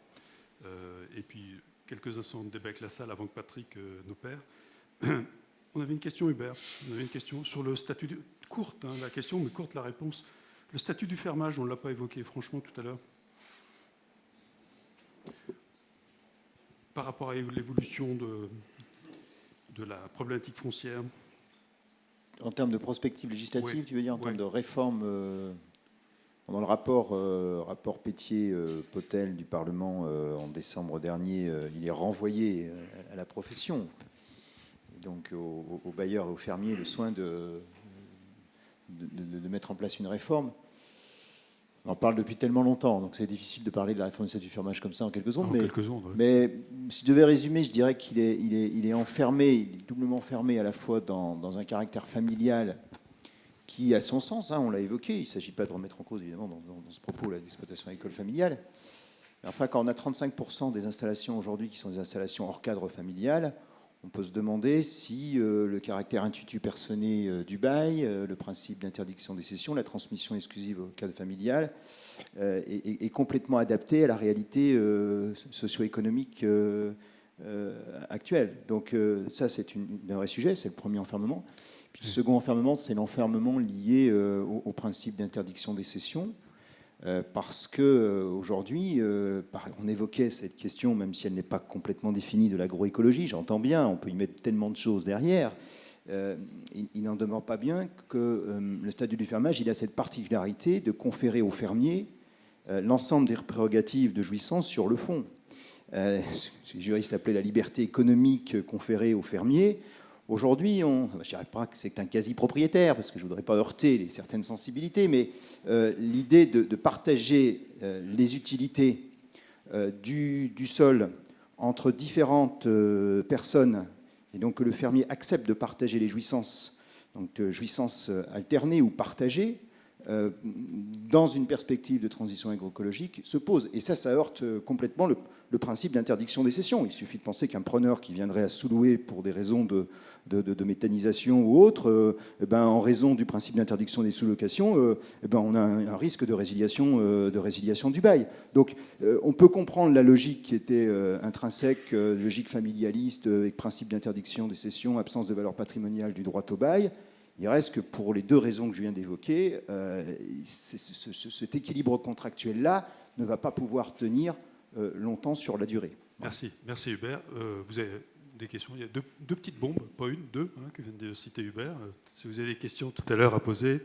Et puis quelques instants de débat avec la salle avant que Patrick n'opère. On avait une question, Hubert. On avait une question sur le statut courte, hein, la question, mais courte la réponse. Le statut du fermage, on ne l'a pas évoqué, franchement, tout à l'heure. Par rapport à l'évolution de la problématique foncière. En termes de prospective législative, tu veux dire, en termes de réforme Dans le rapport Pétier-Potel du Parlement en décembre dernier, il est renvoyé à la profession, et donc aux bailleurs et aux fermiers, le soin de mettre en place une réforme. On en parle depuis tellement longtemps, donc c'est difficile de parler de la réforme du statut du fermage comme ça en quelques secondes. Mais si je devais résumer, je dirais qu'il est enfermé, il est doublement enfermé à la fois dans un caractère familial qui a son sens, on l'a évoqué. Il ne s'agit pas de remettre en cause, évidemment, dans ce propos, l'exploitation agricole familiale. Mais enfin, quand on a 35% des installations aujourd'hui qui sont des installations hors cadre familial, on peut se demander si le caractère intuitu personné du bail, le principe d'interdiction des cessions, la transmission exclusive au cadre familial est complètement adapté à la réalité socio-économique actuelle. Donc ça, c'est un vrai sujet, c'est le premier enfermement. Puis le second enfermement, c'est l'enfermement lié au principe d'interdiction des cessions. Parce qu'aujourd'hui, on évoquait cette question, même si elle n'est pas complètement définie, de l'agroécologie, j'entends bien, on peut y mettre tellement de choses derrière. Il n'en demeure pas bien que le statut du fermage, il a cette particularité de conférer aux fermiers l'ensemble des prérogatives de jouissance sur le fond. Les juristes appelaient la liberté économique conférée aux fermiers. Aujourd'hui, je ne dirais pas que c'est un quasi-propriétaire, parce que je ne voudrais pas heurter certaines sensibilités, mais l'idée de partager les utilités du sol entre différentes personnes, et donc que le fermier accepte de partager les jouissances, donc jouissances alternées ou partagées, dans une perspective de transition agroécologique, se pose. Et ça heurte complètement le principe d'interdiction des cessions. Il suffit de penser qu'un preneur qui viendrait à sous-louer pour des raisons de méthanisation ou autre, en raison du principe d'interdiction des sous-locations, on a un risque de résiliation du bail. Donc on peut comprendre la logique qui était intrinsèque, logique familialiste, avec principe d'interdiction des cessions, absence de valeur patrimoniale du droit au bail. Il reste que pour les deux raisons que je viens d'évoquer, cet équilibre contractuel-là ne va pas pouvoir tenir longtemps sur la durée. Merci Hubert. Vous avez des questions? Il y a deux petites bombes, pas une, deux, que vient de citer Hubert. Si vous avez des questions tout à l'heure à poser,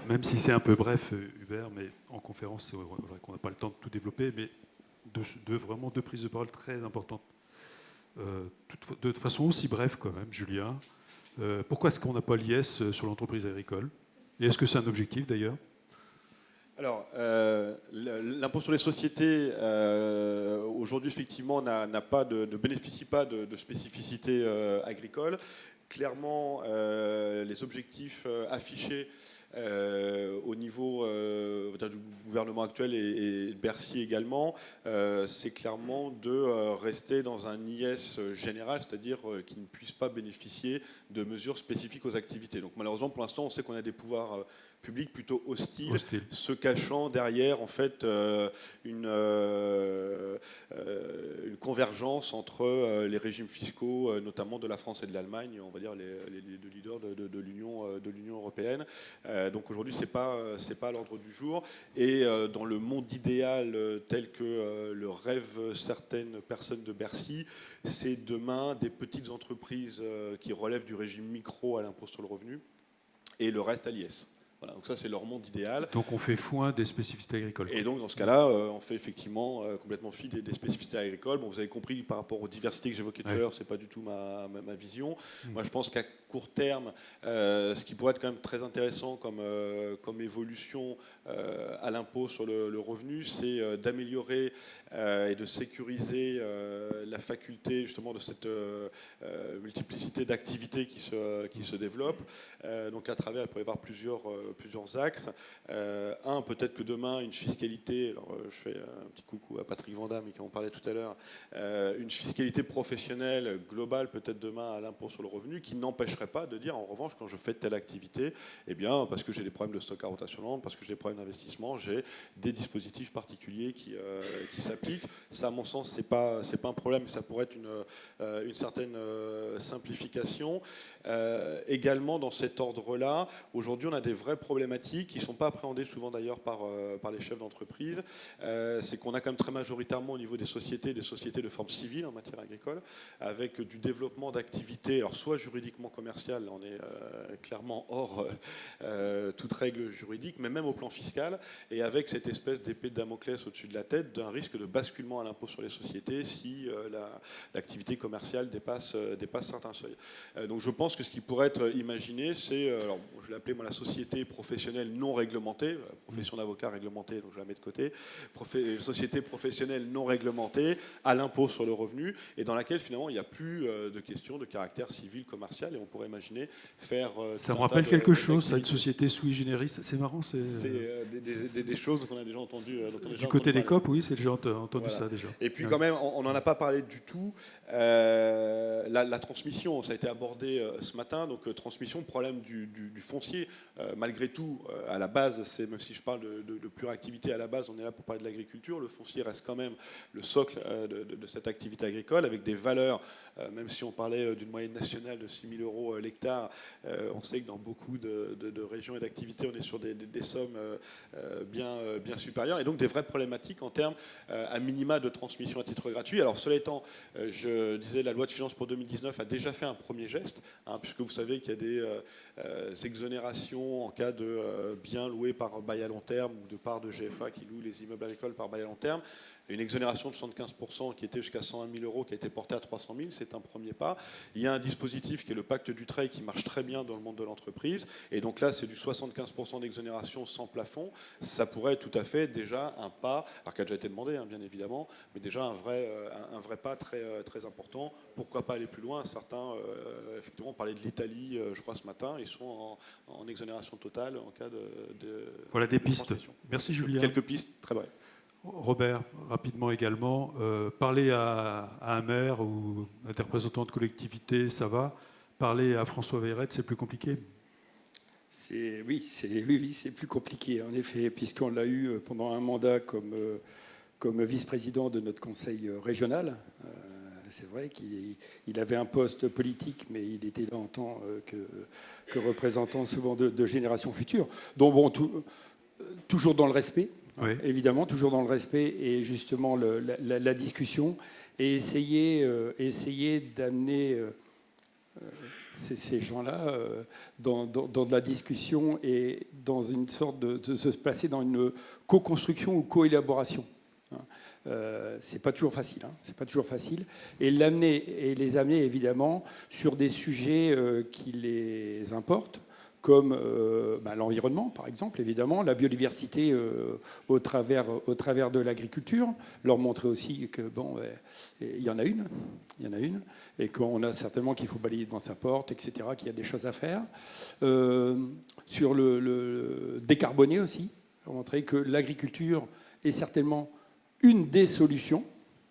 même si c'est un peu bref, Hubert, mais en conférence, c'est vrai qu'on n'a pas le temps de tout développer, mais vraiment deux prises de parole très importantes. De façon aussi brève quand même, Julien. Pourquoi est-ce qu'on n'a pas l'IS sur l'entreprise agricole? Et est-ce que c'est un objectif d'ailleurs? Alors, l'impôt sur les sociétés, aujourd'hui, effectivement, ne bénéficie pas de spécificité agricole. Clairement, les objectifs affichés au niveau du gouvernement actuel et de Bercy également, c'est clairement de rester dans un IS général, c'est-à-dire qui ne puisse pas bénéficier de mesures spécifiques aux activités. Donc malheureusement, pour l'instant, on sait qu'on a des pouvoirs publics plutôt hostiles, se cachant derrière en fait une convergence entre les régimes fiscaux, notamment de la France et de l'Allemagne, on va dire les deux leaders de l'Union européenne. Donc aujourd'hui, c'est pas à l'ordre du jour. Et dans le monde idéal tel que le rêvent certaines personnes de Bercy, c'est demain des petites entreprises qui relèvent du régime micro à l'impôt sur le revenu et le reste à l'IS. Voilà, donc ça, c'est leur monde idéal. Donc on fait foin des spécificités agricoles. Et donc dans ce cas-là, on fait effectivement complètement fi des spécificités agricoles. Bon, vous avez compris, par rapport aux diversités que j'évoquais tout à l'heure, c'est pas du tout ma vision. Moi, je pense qu'à court terme, ce qui pourrait être quand même très intéressant comme évolution à l'impôt sur le revenu, c'est d'améliorer et de sécuriser la faculté justement de cette multiplicité d'activités qui se développe. Donc à travers, il peut y avoir plusieurs axes. Peut-être que demain, une fiscalité, alors je fais un petit coucou à Patrick Vandamme qui en parlait tout à l'heure, une fiscalité professionnelle globale peut-être demain à l'impôt sur le revenu qui n'empêcherait pas de dire en revanche quand je fais telle activité, eh bien parce que j'ai des problèmes de stock à rotation lente, parce que j'ai des problèmes d'investissement, j'ai des dispositifs particuliers qui s'appliquent. Ça, à mon sens, c'est pas un problème, mais ça pourrait être une certaine simplification. Également dans cet ordre-là, aujourd'hui on a des vrais problématiques qui ne sont pas appréhendées souvent d'ailleurs par les chefs d'entreprise. C'est qu'on a quand même très majoritairement au niveau des sociétés de forme civile en matière agricole, avec du développement d'activités, alors soit juridiquement commerciales, on est clairement hors toute règle juridique, mais même au plan fiscal, et avec cette espèce d'épée de Damoclès au-dessus de la tête d'un risque de basculement à l'impôt sur les sociétés si l'activité commerciale dépasse certains seuils. Donc je pense que ce qui pourrait être imaginé, c'est, alors je l'ai appelé moi la société professionnelle non réglementée, profession d'avocat réglementée, donc je la mets de côté, société professionnelle non réglementée à l'impôt sur le revenu, et dans laquelle finalement il n'y a plus de questions de caractère civil, commercial, et on pourrait imaginer faire... Ça me rappelle quelque chose, ça, une société sui generis, c'est marrant. C'est des choses qu'on a déjà entendues. Du côté des COP, oui, c'est déjà entendu ça déjà. Et puis quand même, on n'en a pas parlé du tout, la transmission, ça a été abordé ce matin, donc transmission, problème du foncier. Malgré tout, à la base, même si je parle de pure activité, à la base, on est là pour parler de l'agriculture, le foncier reste quand même le socle de cette activité agricole, avec des valeurs, même si on parlait d'une moyenne nationale de 6 000 euros l'hectare, on sait que dans beaucoup de régions et d'activités, on est sur des sommes bien supérieures, et donc des vraies problématiques en termes à minima de transmission à titre gratuit. Alors cela étant, je disais, la loi de finances pour 2019 a déjà fait un premier geste, puisque vous savez qu'il y a des exonérations en cas de biens loués par bail à long terme ou de parts de GFA qui louent les immeubles agricoles par bail à long terme. Une exonération de 75% qui était jusqu'à 101 000 euros, qui a été portée à 300 000, c'est un premier pas. Il y a un dispositif qui est le pacte Dutreil qui marche très bien dans le monde de l'entreprise. Et donc là, c'est du 75% d'exonération sans plafond. Ça pourrait tout à fait déjà un pas, alors qui a déjà été demandé, bien évidemment, mais déjà un vrai pas très important. Pourquoi pas aller plus loin? Certains, effectivement, parlaient de l'Italie, je crois, ce matin. Ils sont en exonération totale en cas de voilà des pistes. Merci Julien. Quelques pistes, très brèves. Robert, rapidement également, parler à un maire ou à des représentants de collectivité, ça va. Parler à François Vayrette, c'est plus compliqué? Oui, c'est plus compliqué, en effet, puisqu'on l'a eu pendant un mandat comme vice-président de notre conseil régional. C'est vrai qu'il avait un poste politique, mais il était là en tant que représentant souvent de générations futures. Donc bon, toujours dans le respect. Oui. Évidemment, toujours dans le respect et justement la discussion et essayer d'amener ces gens-là dans de la discussion et dans une sorte de se placer dans une co-construction ou co-élaboration. C'est pas toujours facile, c'est pas toujours facile. Et les amener évidemment sur des sujets qui les importent, comme l'environnement, par exemple, évidemment, la biodiversité au travers de l'agriculture, leur montrer aussi que il y en a une, et qu'on a certainement qu'il faut balayer devant sa porte, etc., qu'il y a des choses à faire. Sur le décarboner aussi, pour montrer que l'agriculture est certainement une des solutions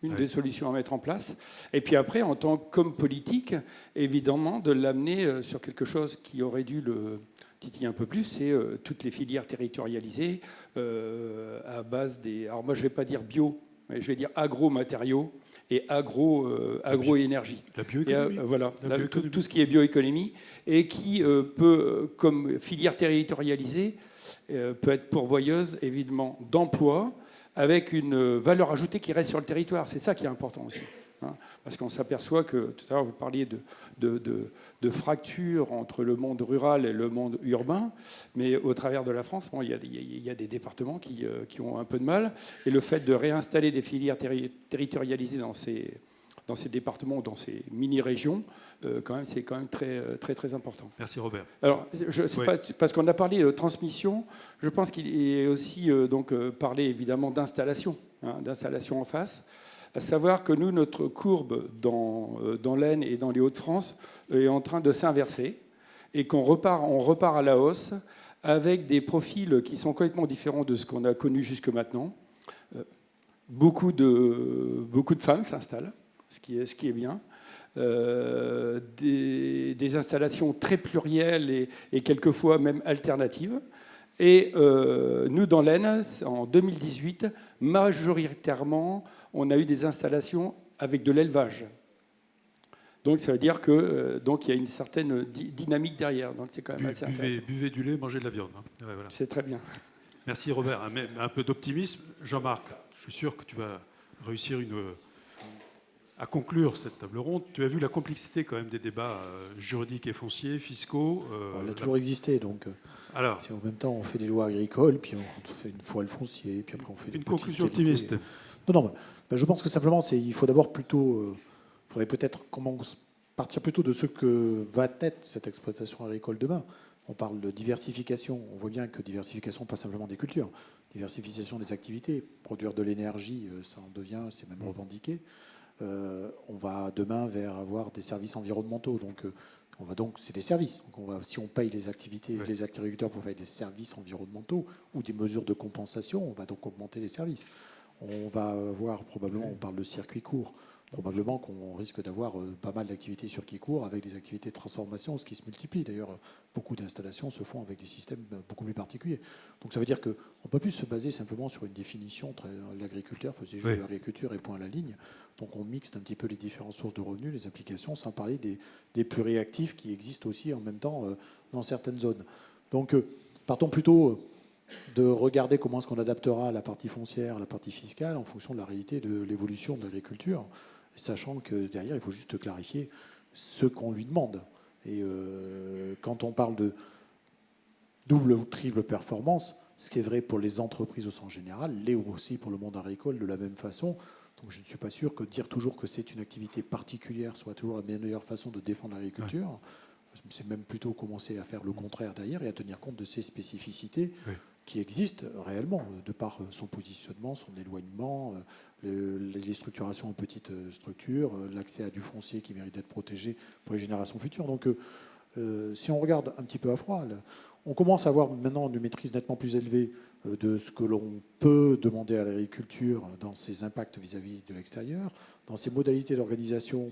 à mettre en place. Et puis après, en tant qu'homme politique, évidemment, de l'amener sur quelque chose qui aurait dû le titiller un peu plus, c'est toutes les filières territorialisées à base des... Alors moi, je ne vais pas dire bio, mais je vais dire agro-matériaux et agro-énergie. La bioéconomie. Voilà, tout ce qui est bioéconomie et qui peut, comme filière territorialisée, peut être pourvoyeuse, évidemment, d'emplois, avec une valeur ajoutée qui reste sur le territoire. C'est ça qui est important aussi. Parce qu'on s'aperçoit que, tout à l'heure, vous parliez de fractures entre le monde rural et le monde urbain, mais au travers de la France, il y a des départements qui ont un peu de mal. Et le fait de réinstaller des filières territorialisées dans ces départements, dans ces mini-régions, c'est quand même très important. Merci Robert. Alors, parce qu'on a parlé de transmission, je pense qu'il est aussi parlé évidemment d'installation en face, à savoir que nous, notre courbe dans l'Aisne et dans les Hauts-de-France est en train de s'inverser et on repart à la hausse avec des profils qui sont complètement différents de ce qu'on a connu jusque maintenant. Beaucoup de femmes s'installent, ce qui est bien. Des installations très plurielles et quelquefois même alternatives. Et nous, dans l'Aisne, en 2018, majoritairement, on a eu des installations avec de l'élevage. Donc ça veut dire que donc il y a une certaine dynamique derrière. Donc c'est quand même assez intéressant. Buvez du lait, mangez de la viande. Hein. Ouais, voilà. C'est très bien. Merci Robert. Un peu d'optimisme. Jean-Marc, je suis sûr que tu vas réussir à conclure cette table ronde. Tu as vu la complexité quand même des débats juridiques et fonciers, fiscaux. Elle a toujours existé, donc alors, si en même temps on fait des lois agricoles, puis on fait une fois le foncier, puis après on fait des une conclusion qualités. optimiste. Non, je pense que simplement, il faut d'abord plutôt, faudrait peut-être partir plutôt de ce que va être cette exploitation agricole demain. On parle de diversification. On voit bien que diversification, pas simplement des cultures, diversification des activités. Produire de l'énergie, ça en devient, c'est même revendiqué. On va demain vers avoir des services environnementaux. Donc, c'est des services. Donc si on paye les activités, les agriculteurs pour faire des services environnementaux ou des mesures de compensation, on va donc augmenter les services. On va avoir probablement, on parle de circuits courts, probablement qu'on risque d'avoir pas mal d'activités circuits courts avec des activités de transformation, ce qui se multiplie. D'ailleurs, beaucoup d'installations se font avec des systèmes beaucoup plus particuliers. Donc ça veut dire qu'on ne peut plus se baser simplement sur une définition. L'agriculteur faisait jouer l'agriculture et point à la ligne. Donc on mixe un petit peu les différentes sources de revenus, les applications, sans parler des pluriactifs qui existent aussi en même temps dans certaines zones. Donc partons plutôt de regarder comment est-ce qu'on adaptera la partie foncière, la partie fiscale en fonction de la réalité de l'évolution de l'agriculture, sachant que derrière, il faut juste clarifier ce qu'on lui demande. Et quand on parle de double ou triple performance, ce qui est vrai pour les entreprises au sens général, l'est aussi pour le monde agricole de la même façon. Donc je ne suis pas sûr que dire toujours que c'est une activité particulière soit toujours la meilleure façon de défendre l'agriculture. C'est même plutôt commencer à faire le contraire derrière et à tenir compte de ces spécificités qui existe réellement, de par son positionnement, son éloignement, les structurations en petites structures, l'accès à du foncier qui mérite d'être protégé pour les générations futures. Donc si on regarde un petit peu à froid, on commence à avoir maintenant une maîtrise nettement plus élevée de ce que l'on peut demander à l'agriculture dans ses impacts vis-à-vis de l'extérieur, dans ses modalités d'organisation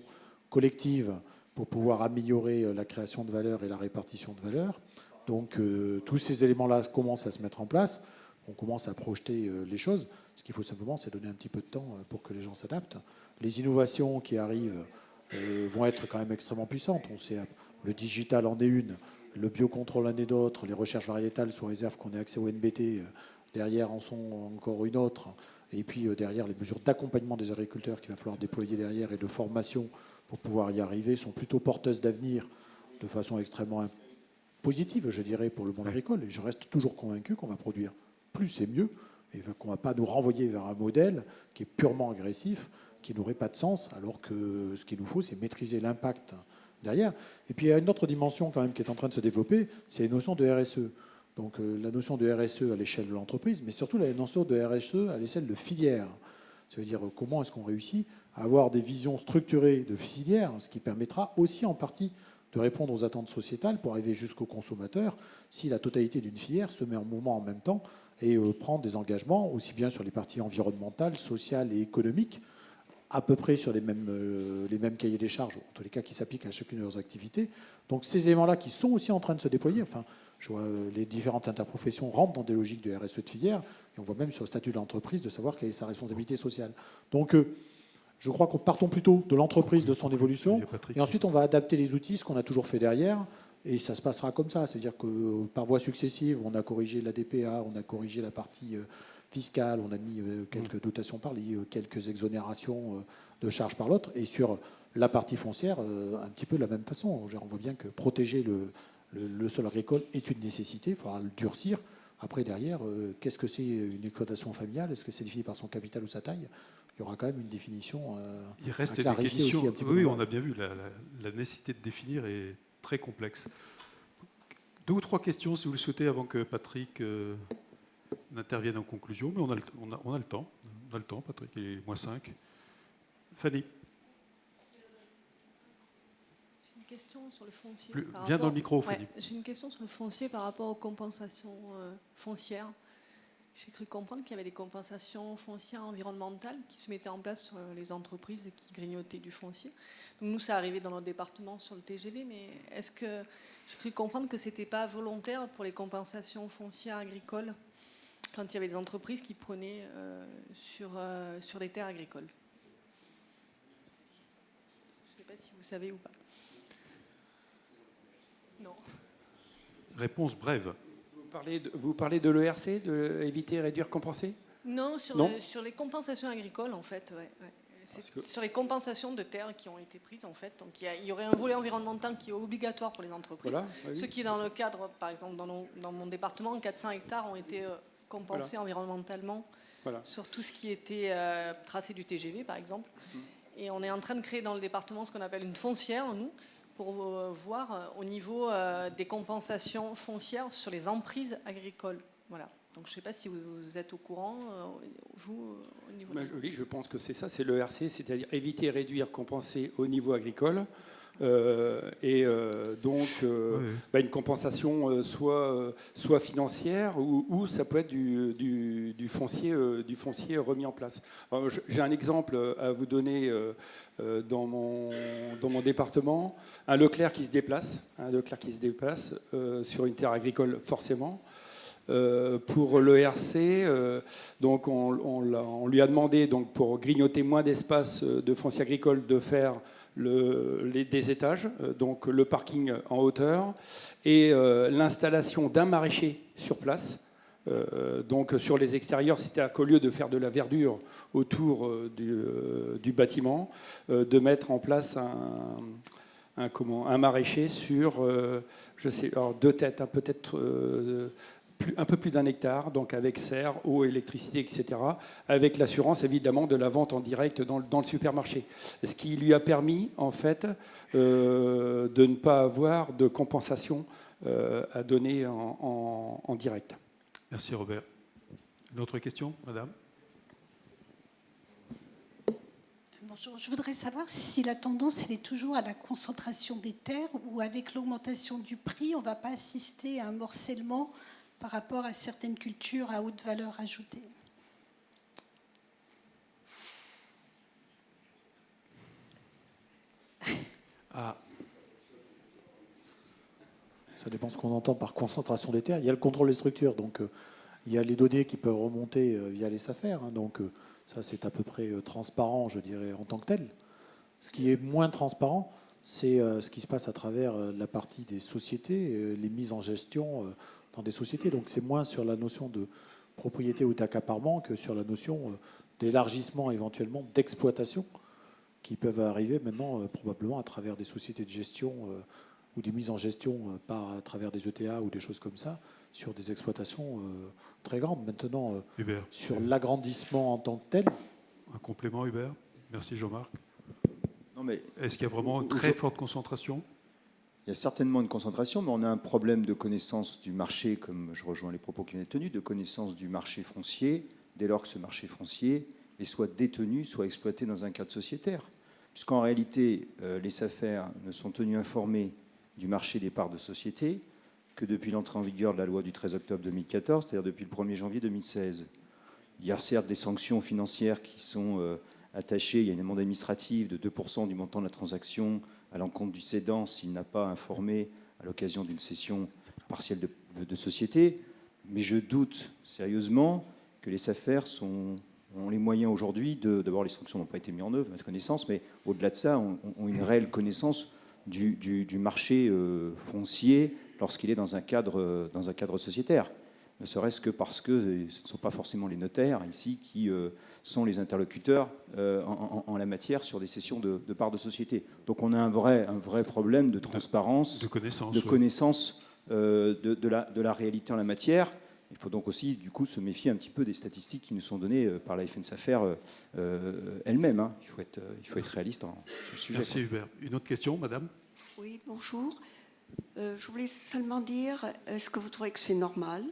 collective pour pouvoir améliorer la création de valeur et la répartition de valeur. Donc tous ces éléments-là commencent à se mettre en place. On commence à projeter les choses. Ce qu'il faut simplement, c'est donner un petit peu de temps pour que les gens s'adaptent. Les innovations qui arrivent vont être quand même extrêmement puissantes. On sait, le digital en est une, le biocontrôle en est d'autres, les recherches variétales sous réserve qu'on ait accès au NBT, derrière en sont encore une autre. Et puis derrière, les mesures d'accompagnement des agriculteurs qu'il va falloir déployer derrière et de formation pour pouvoir y arriver sont plutôt porteuses d'avenir de façon extrêmement positive, je dirais, pour le monde agricole. Et je reste toujours convaincu qu'on va produire plus et mieux, et qu'on ne va pas nous renvoyer vers un modèle qui est purement agressif, qui n'aurait pas de sens, alors que ce qu'il nous faut, c'est maîtriser l'impact derrière. Et puis il y a une autre dimension quand même qui est en train de se développer, c'est la notion de RSE. Donc la notion de RSE à l'échelle de l'entreprise, mais surtout la notion de RSE à l'échelle de filière. Ça veut dire comment est-ce qu'on réussit à avoir des visions structurées de filière, ce qui permettra aussi en partie de répondre aux attentes sociétales pour arriver jusqu'au consommateur si la totalité d'une filière se met en mouvement en même temps et prend des engagements aussi bien sur les parties environnementales, sociales et économiques, à peu près sur les mêmes cahiers des charges, en tous les cas qui s'appliquent à chacune de leurs activités. Donc ces éléments-là qui sont aussi en train de se déployer, enfin, je vois les différentes interprofessions rentrent dans des logiques de RSE de filière, et on voit même sur le statut de l'entreprise de savoir quelle est sa responsabilité sociale. Donc je crois qu'on partons plutôt de l'entreprise, de son évolution, et ensuite on va adapter les outils, ce qu'on a toujours fait derrière, et ça se passera comme ça. C'est-à-dire que par voies successives, on a corrigé la DPA, on a corrigé la partie fiscale, on a mis quelques dotations par l'I, quelques exonérations de charges par l'autre, et sur la partie foncière, un petit peu de la même façon. On voit bien que protéger le sol agricole est une nécessité, il faudra le durcir. Après, derrière, qu'est-ce que c'est une exploitation familiale? Est-ce que c'est défini par son capital ou sa taille? Il y aura quand même une définition. Il reste des définitions. Aussi oui, on a bien vu, la nécessité de définir est très complexe. 2 ou 3 questions, si vous le souhaitez, avant que Patrick n'intervienne en conclusion. Mais on a le temps. On a le temps, Patrick, il est -5. Fanny. J'ai une question sur le foncier. Viens dans le micro, Fanny. J'ai une question sur le foncier par rapport aux compensations foncières. J'ai cru comprendre qu'il y avait des compensations foncières environnementales qui se mettaient en place sur les entreprises et qui grignotaient du foncier. Donc nous, ça arrivait dans notre département sur le TGV, mais est-ce que j'ai cru comprendre que ce n'était pas volontaire pour les compensations foncières agricoles quand il y avait des entreprises qui prenaient sur des terres agricoles? sais pas si vous savez ou pas. Non. Réponse brève. Vous parlez de l'ERC, de éviter, réduire, compenser? Non, sur les compensations agricoles, en fait. Ouais. Sur les compensations de terres qui ont été prises, en fait. Donc, il y aurait un volet environnemental qui est obligatoire pour les entreprises. Voilà, oui, Ce qui est dans le cadre, par exemple, dans mon département, 400 hectares ont été compensés environnementalement sur tout ce qui était tracé du TGV, par exemple. Et on est en train de créer dans le département ce qu'on appelle une foncière, nous, pour voir au niveau des compensations foncières sur les emprises agricoles. Voilà. Donc je ne sais pas si vous êtes au courant, vous, au niveau... Oui, je pense que c'est ça, c'est l'ERC, c'est-à-dire éviter, réduire, compenser au niveau agricole. Une compensation soit financière ou ça peut être du foncier remis en place. J'ai un exemple à vous donner dans mon département, un Leclerc qui se déplace sur une terre agricole forcément. Pour l'ERC, donc on lui a demandé, donc, pour grignoter moins d'espace de foncier agricole, de faire des étages, donc le parking en hauteur, et l'installation d'un maraîcher sur place. Donc sur les extérieurs, c'est-à-dire qu'au lieu de faire de la verdure autour du bâtiment, de mettre en place un maraîcher sur, alors 2 têtes, hein, peut-être un peu plus d'1 hectare, donc avec serre, eau, électricité, etc., avec l'assurance évidemment de la vente en direct dans le supermarché. Ce qui lui a permis en fait de ne pas avoir de compensation à donner en direct. Merci Robert. Une autre question, madame? Bonjour, je voudrais savoir si la tendance elle est toujours à la concentration des terres ou avec l'augmentation du prix, on ne va pas assister à un morcellement par rapport à certaines cultures à haute valeur ajoutée. Ça dépend ce qu'on entend par concentration des terres. Il y a le contrôle des structures, donc il y a les données qui peuvent remonter via les SAFER, hein, donc ça c'est à peu près transparent, je dirais, en tant que tel. Ce qui est moins transparent, c'est ce qui se passe à travers la partie des sociétés, les mises en gestion dans des sociétés. Donc c'est moins sur la notion de propriété ou d'accaparement que sur la notion d'élargissement éventuellement d'exploitation qui peuvent arriver maintenant probablement à travers des sociétés de gestion ou des mises en gestion à travers des ETA ou des choses comme ça sur des exploitations très grandes. Maintenant, Hubert, sur l'agrandissement en tant que tel. Un complément, Hubert? Merci Jean-Marc. Non, mais est-ce qu'il y a vraiment une très forte concentration? Il y a certainement une concentration, mais on a un problème de connaissance du marché, comme je rejoins les propos qui viennent d'être tenus, de connaissance du marché foncier, dès lors que ce marché foncier est soit détenu, soit exploité dans un cadre sociétaire. Puisqu'en réalité, les SAFER ne sont tenus informés du marché des parts de société que depuis l'entrée en vigueur de la loi du 13 octobre 2014, c'est-à-dire depuis le 1er janvier 2016. Il y a certes des sanctions financières qui sont attachées, il y a une amende administrative de 2% du montant de la transaction à l'encontre du cédant s'il n'a pas informé à l'occasion d'une cession partielle de société. Mais je doute sérieusement que les SAFER ont les moyens aujourd'hui d'abord les sanctions n'ont pas été mises en œuvre, à ma connaissance, mais au-delà de ça, ont une réelle connaissance du marché foncier lorsqu'il est dans un cadre sociétaire. Ne serait-ce que parce que ce ne sont pas forcément les notaires ici qui sont les interlocuteurs en la matière sur des cessions de parts de société. Donc on a un vrai problème de transparence, de connaissance de la réalité en la matière. Il faut donc aussi, du coup, se méfier un petit peu des statistiques qui nous sont données par la FNSAFER elle-même. Hein. Il faut être réaliste sur le sujet. Merci Hubert. Une autre question, madame? Oui, bonjour. Je voulais seulement dire, est-ce que vous trouvez que c'est normal?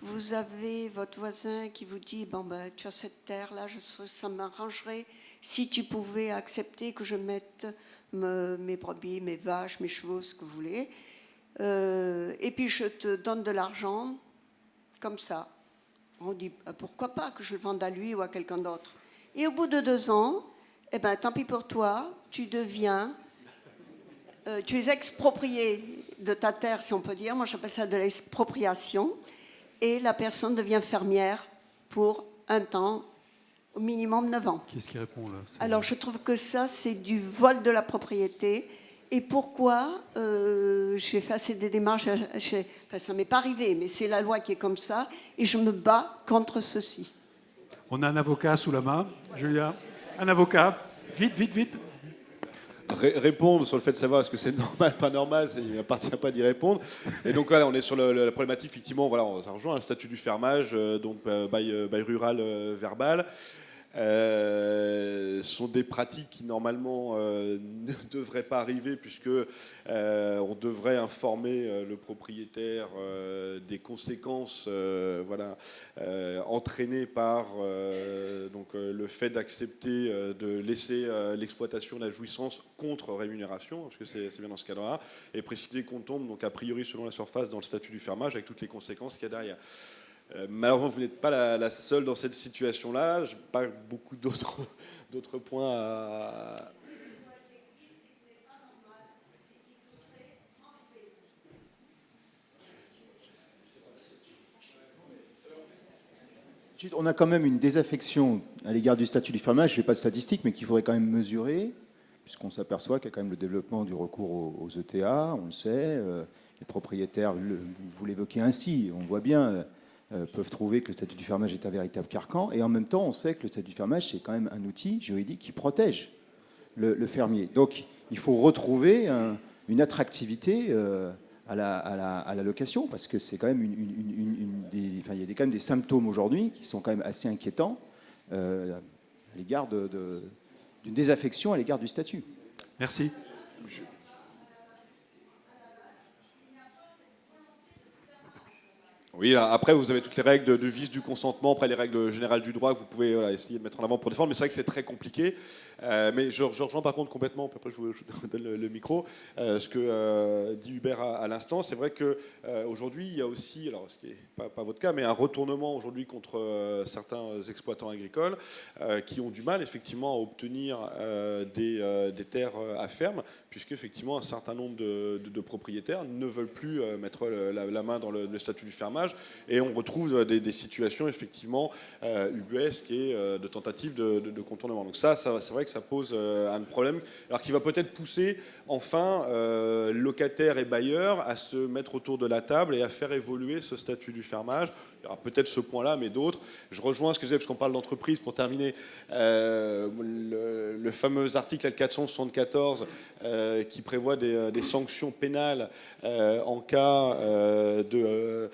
Vous avez votre voisin qui vous dit, tu as cette terre-là, ça m'arrangerait si tu pouvais accepter que je mette mes brebis, mes vaches, mes chevaux, ce que vous voulez. Et puis je te donne de l'argent comme ça. On dit, pourquoi pas que je le vende à lui ou à quelqu'un d'autre. Et au bout de 2 ans, tant pis pour toi, tu es exproprié de ta terre, si on peut dire. Moi, j'appelle ça de l'expropriation. Et la personne devient fermière pour un temps au minimum 9 ans. Qui est-ce qui répond là? Alors je trouve que ça, c'est du vol de la propriété. Et pourquoi j'ai fait assez des démarches, enfin ça ne m'est pas arrivé, mais c'est la loi qui est comme ça, et je me bats contre ceci. On a un avocat sous la main, Julia. Un avocat, vite, vite, vite. Répondre sur le fait de savoir est-ce que c'est normal, pas normal, il ne m'appartient pas d'y répondre. Et donc voilà, on est sur la problématique, effectivement, voilà, ça rejoint le statut du fermage, donc bail rural verbal. Sont des pratiques qui normalement ne devraient pas arriver puisque on devrait informer le propriétaire des conséquences entraînées par donc, le fait d'accepter de laisser l'exploitation, la jouissance contre rémunération, parce que c'est bien dans ce cadre-là, et préciser qu'on tombe donc a priori selon la surface dans le statut du fermage avec toutes les conséquences qu'il y a derrière. Malheureusement, vous n'êtes pas la seule dans cette situation-là. Je n'ai pas beaucoup d'autres points à... On a quand même une désaffection à l'égard du statut du fermage. Je n'ai pas de statistiques, mais qu'il faudrait quand même mesurer, puisqu'on s'aperçoit qu'il y a quand même le développement du recours aux ETA, on le sait. Les propriétaires, vous l'évoquez ainsi, on voit bien... peuvent trouver que le statut du fermage est un véritable carcan. Et en même temps, on sait que le statut du fermage, c'est quand même un outil juridique qui protège le fermier. Donc, il faut retrouver une attractivité à la location, parce que c'est quand même il y a quand même des symptômes aujourd'hui qui sont quand même assez inquiétants à l'égard d'une désaffection à l'égard du statut. Merci. Oui, après, vous avez toutes les règles de vice du consentement, après les règles générales du droit que vous pouvez essayer de mettre en avant pour défendre, mais c'est vrai que c'est très compliqué. Mais je rejoins par contre complètement, après je vous donne le micro, ce que dit Hubert à l'instant. C'est vrai qu'aujourd'hui, il y a aussi, alors ce qui n'est pas votre cas, mais un retournement aujourd'hui contre certains exploitants agricoles qui ont du mal effectivement à obtenir des terres à ferme, puisque effectivement un certain nombre de propriétaires ne veulent plus mettre la main dans le statut du fermage. Et on retrouve des situations effectivement ubuesques et de tentatives de contournement. Donc ça c'est vrai que ça pose un problème, alors qui va peut-être pousser enfin locataires et bailleurs à se mettre autour de la table et à faire évoluer ce statut du fermage. Il y aura peut-être ce point-là, mais d'autres. Je rejoins ce que vous avez, parce qu'on parle d'entreprise, pour terminer, le fameux article L474 qui prévoit des sanctions pénales en cas de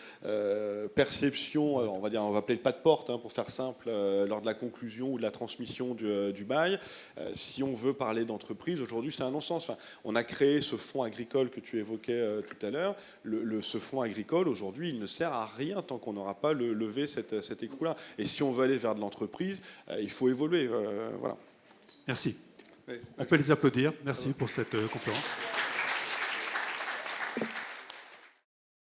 perception, on va appeler le pas de porte, pour faire simple, lors de la conclusion ou de la transmission du bail. Si on veut parler d'entreprise, aujourd'hui, c'est un non-sens. Enfin, on a créé ce fonds agricole que tu évoquais tout à l'heure. Ce fonds agricole, aujourd'hui, il ne sert à rien tant qu'on n'aura pas levé cet écrou-là. Et si on veut aller vers de l'entreprise, il faut évoluer. Voilà. Merci. On peut les applaudir. Merci pour cette conférence.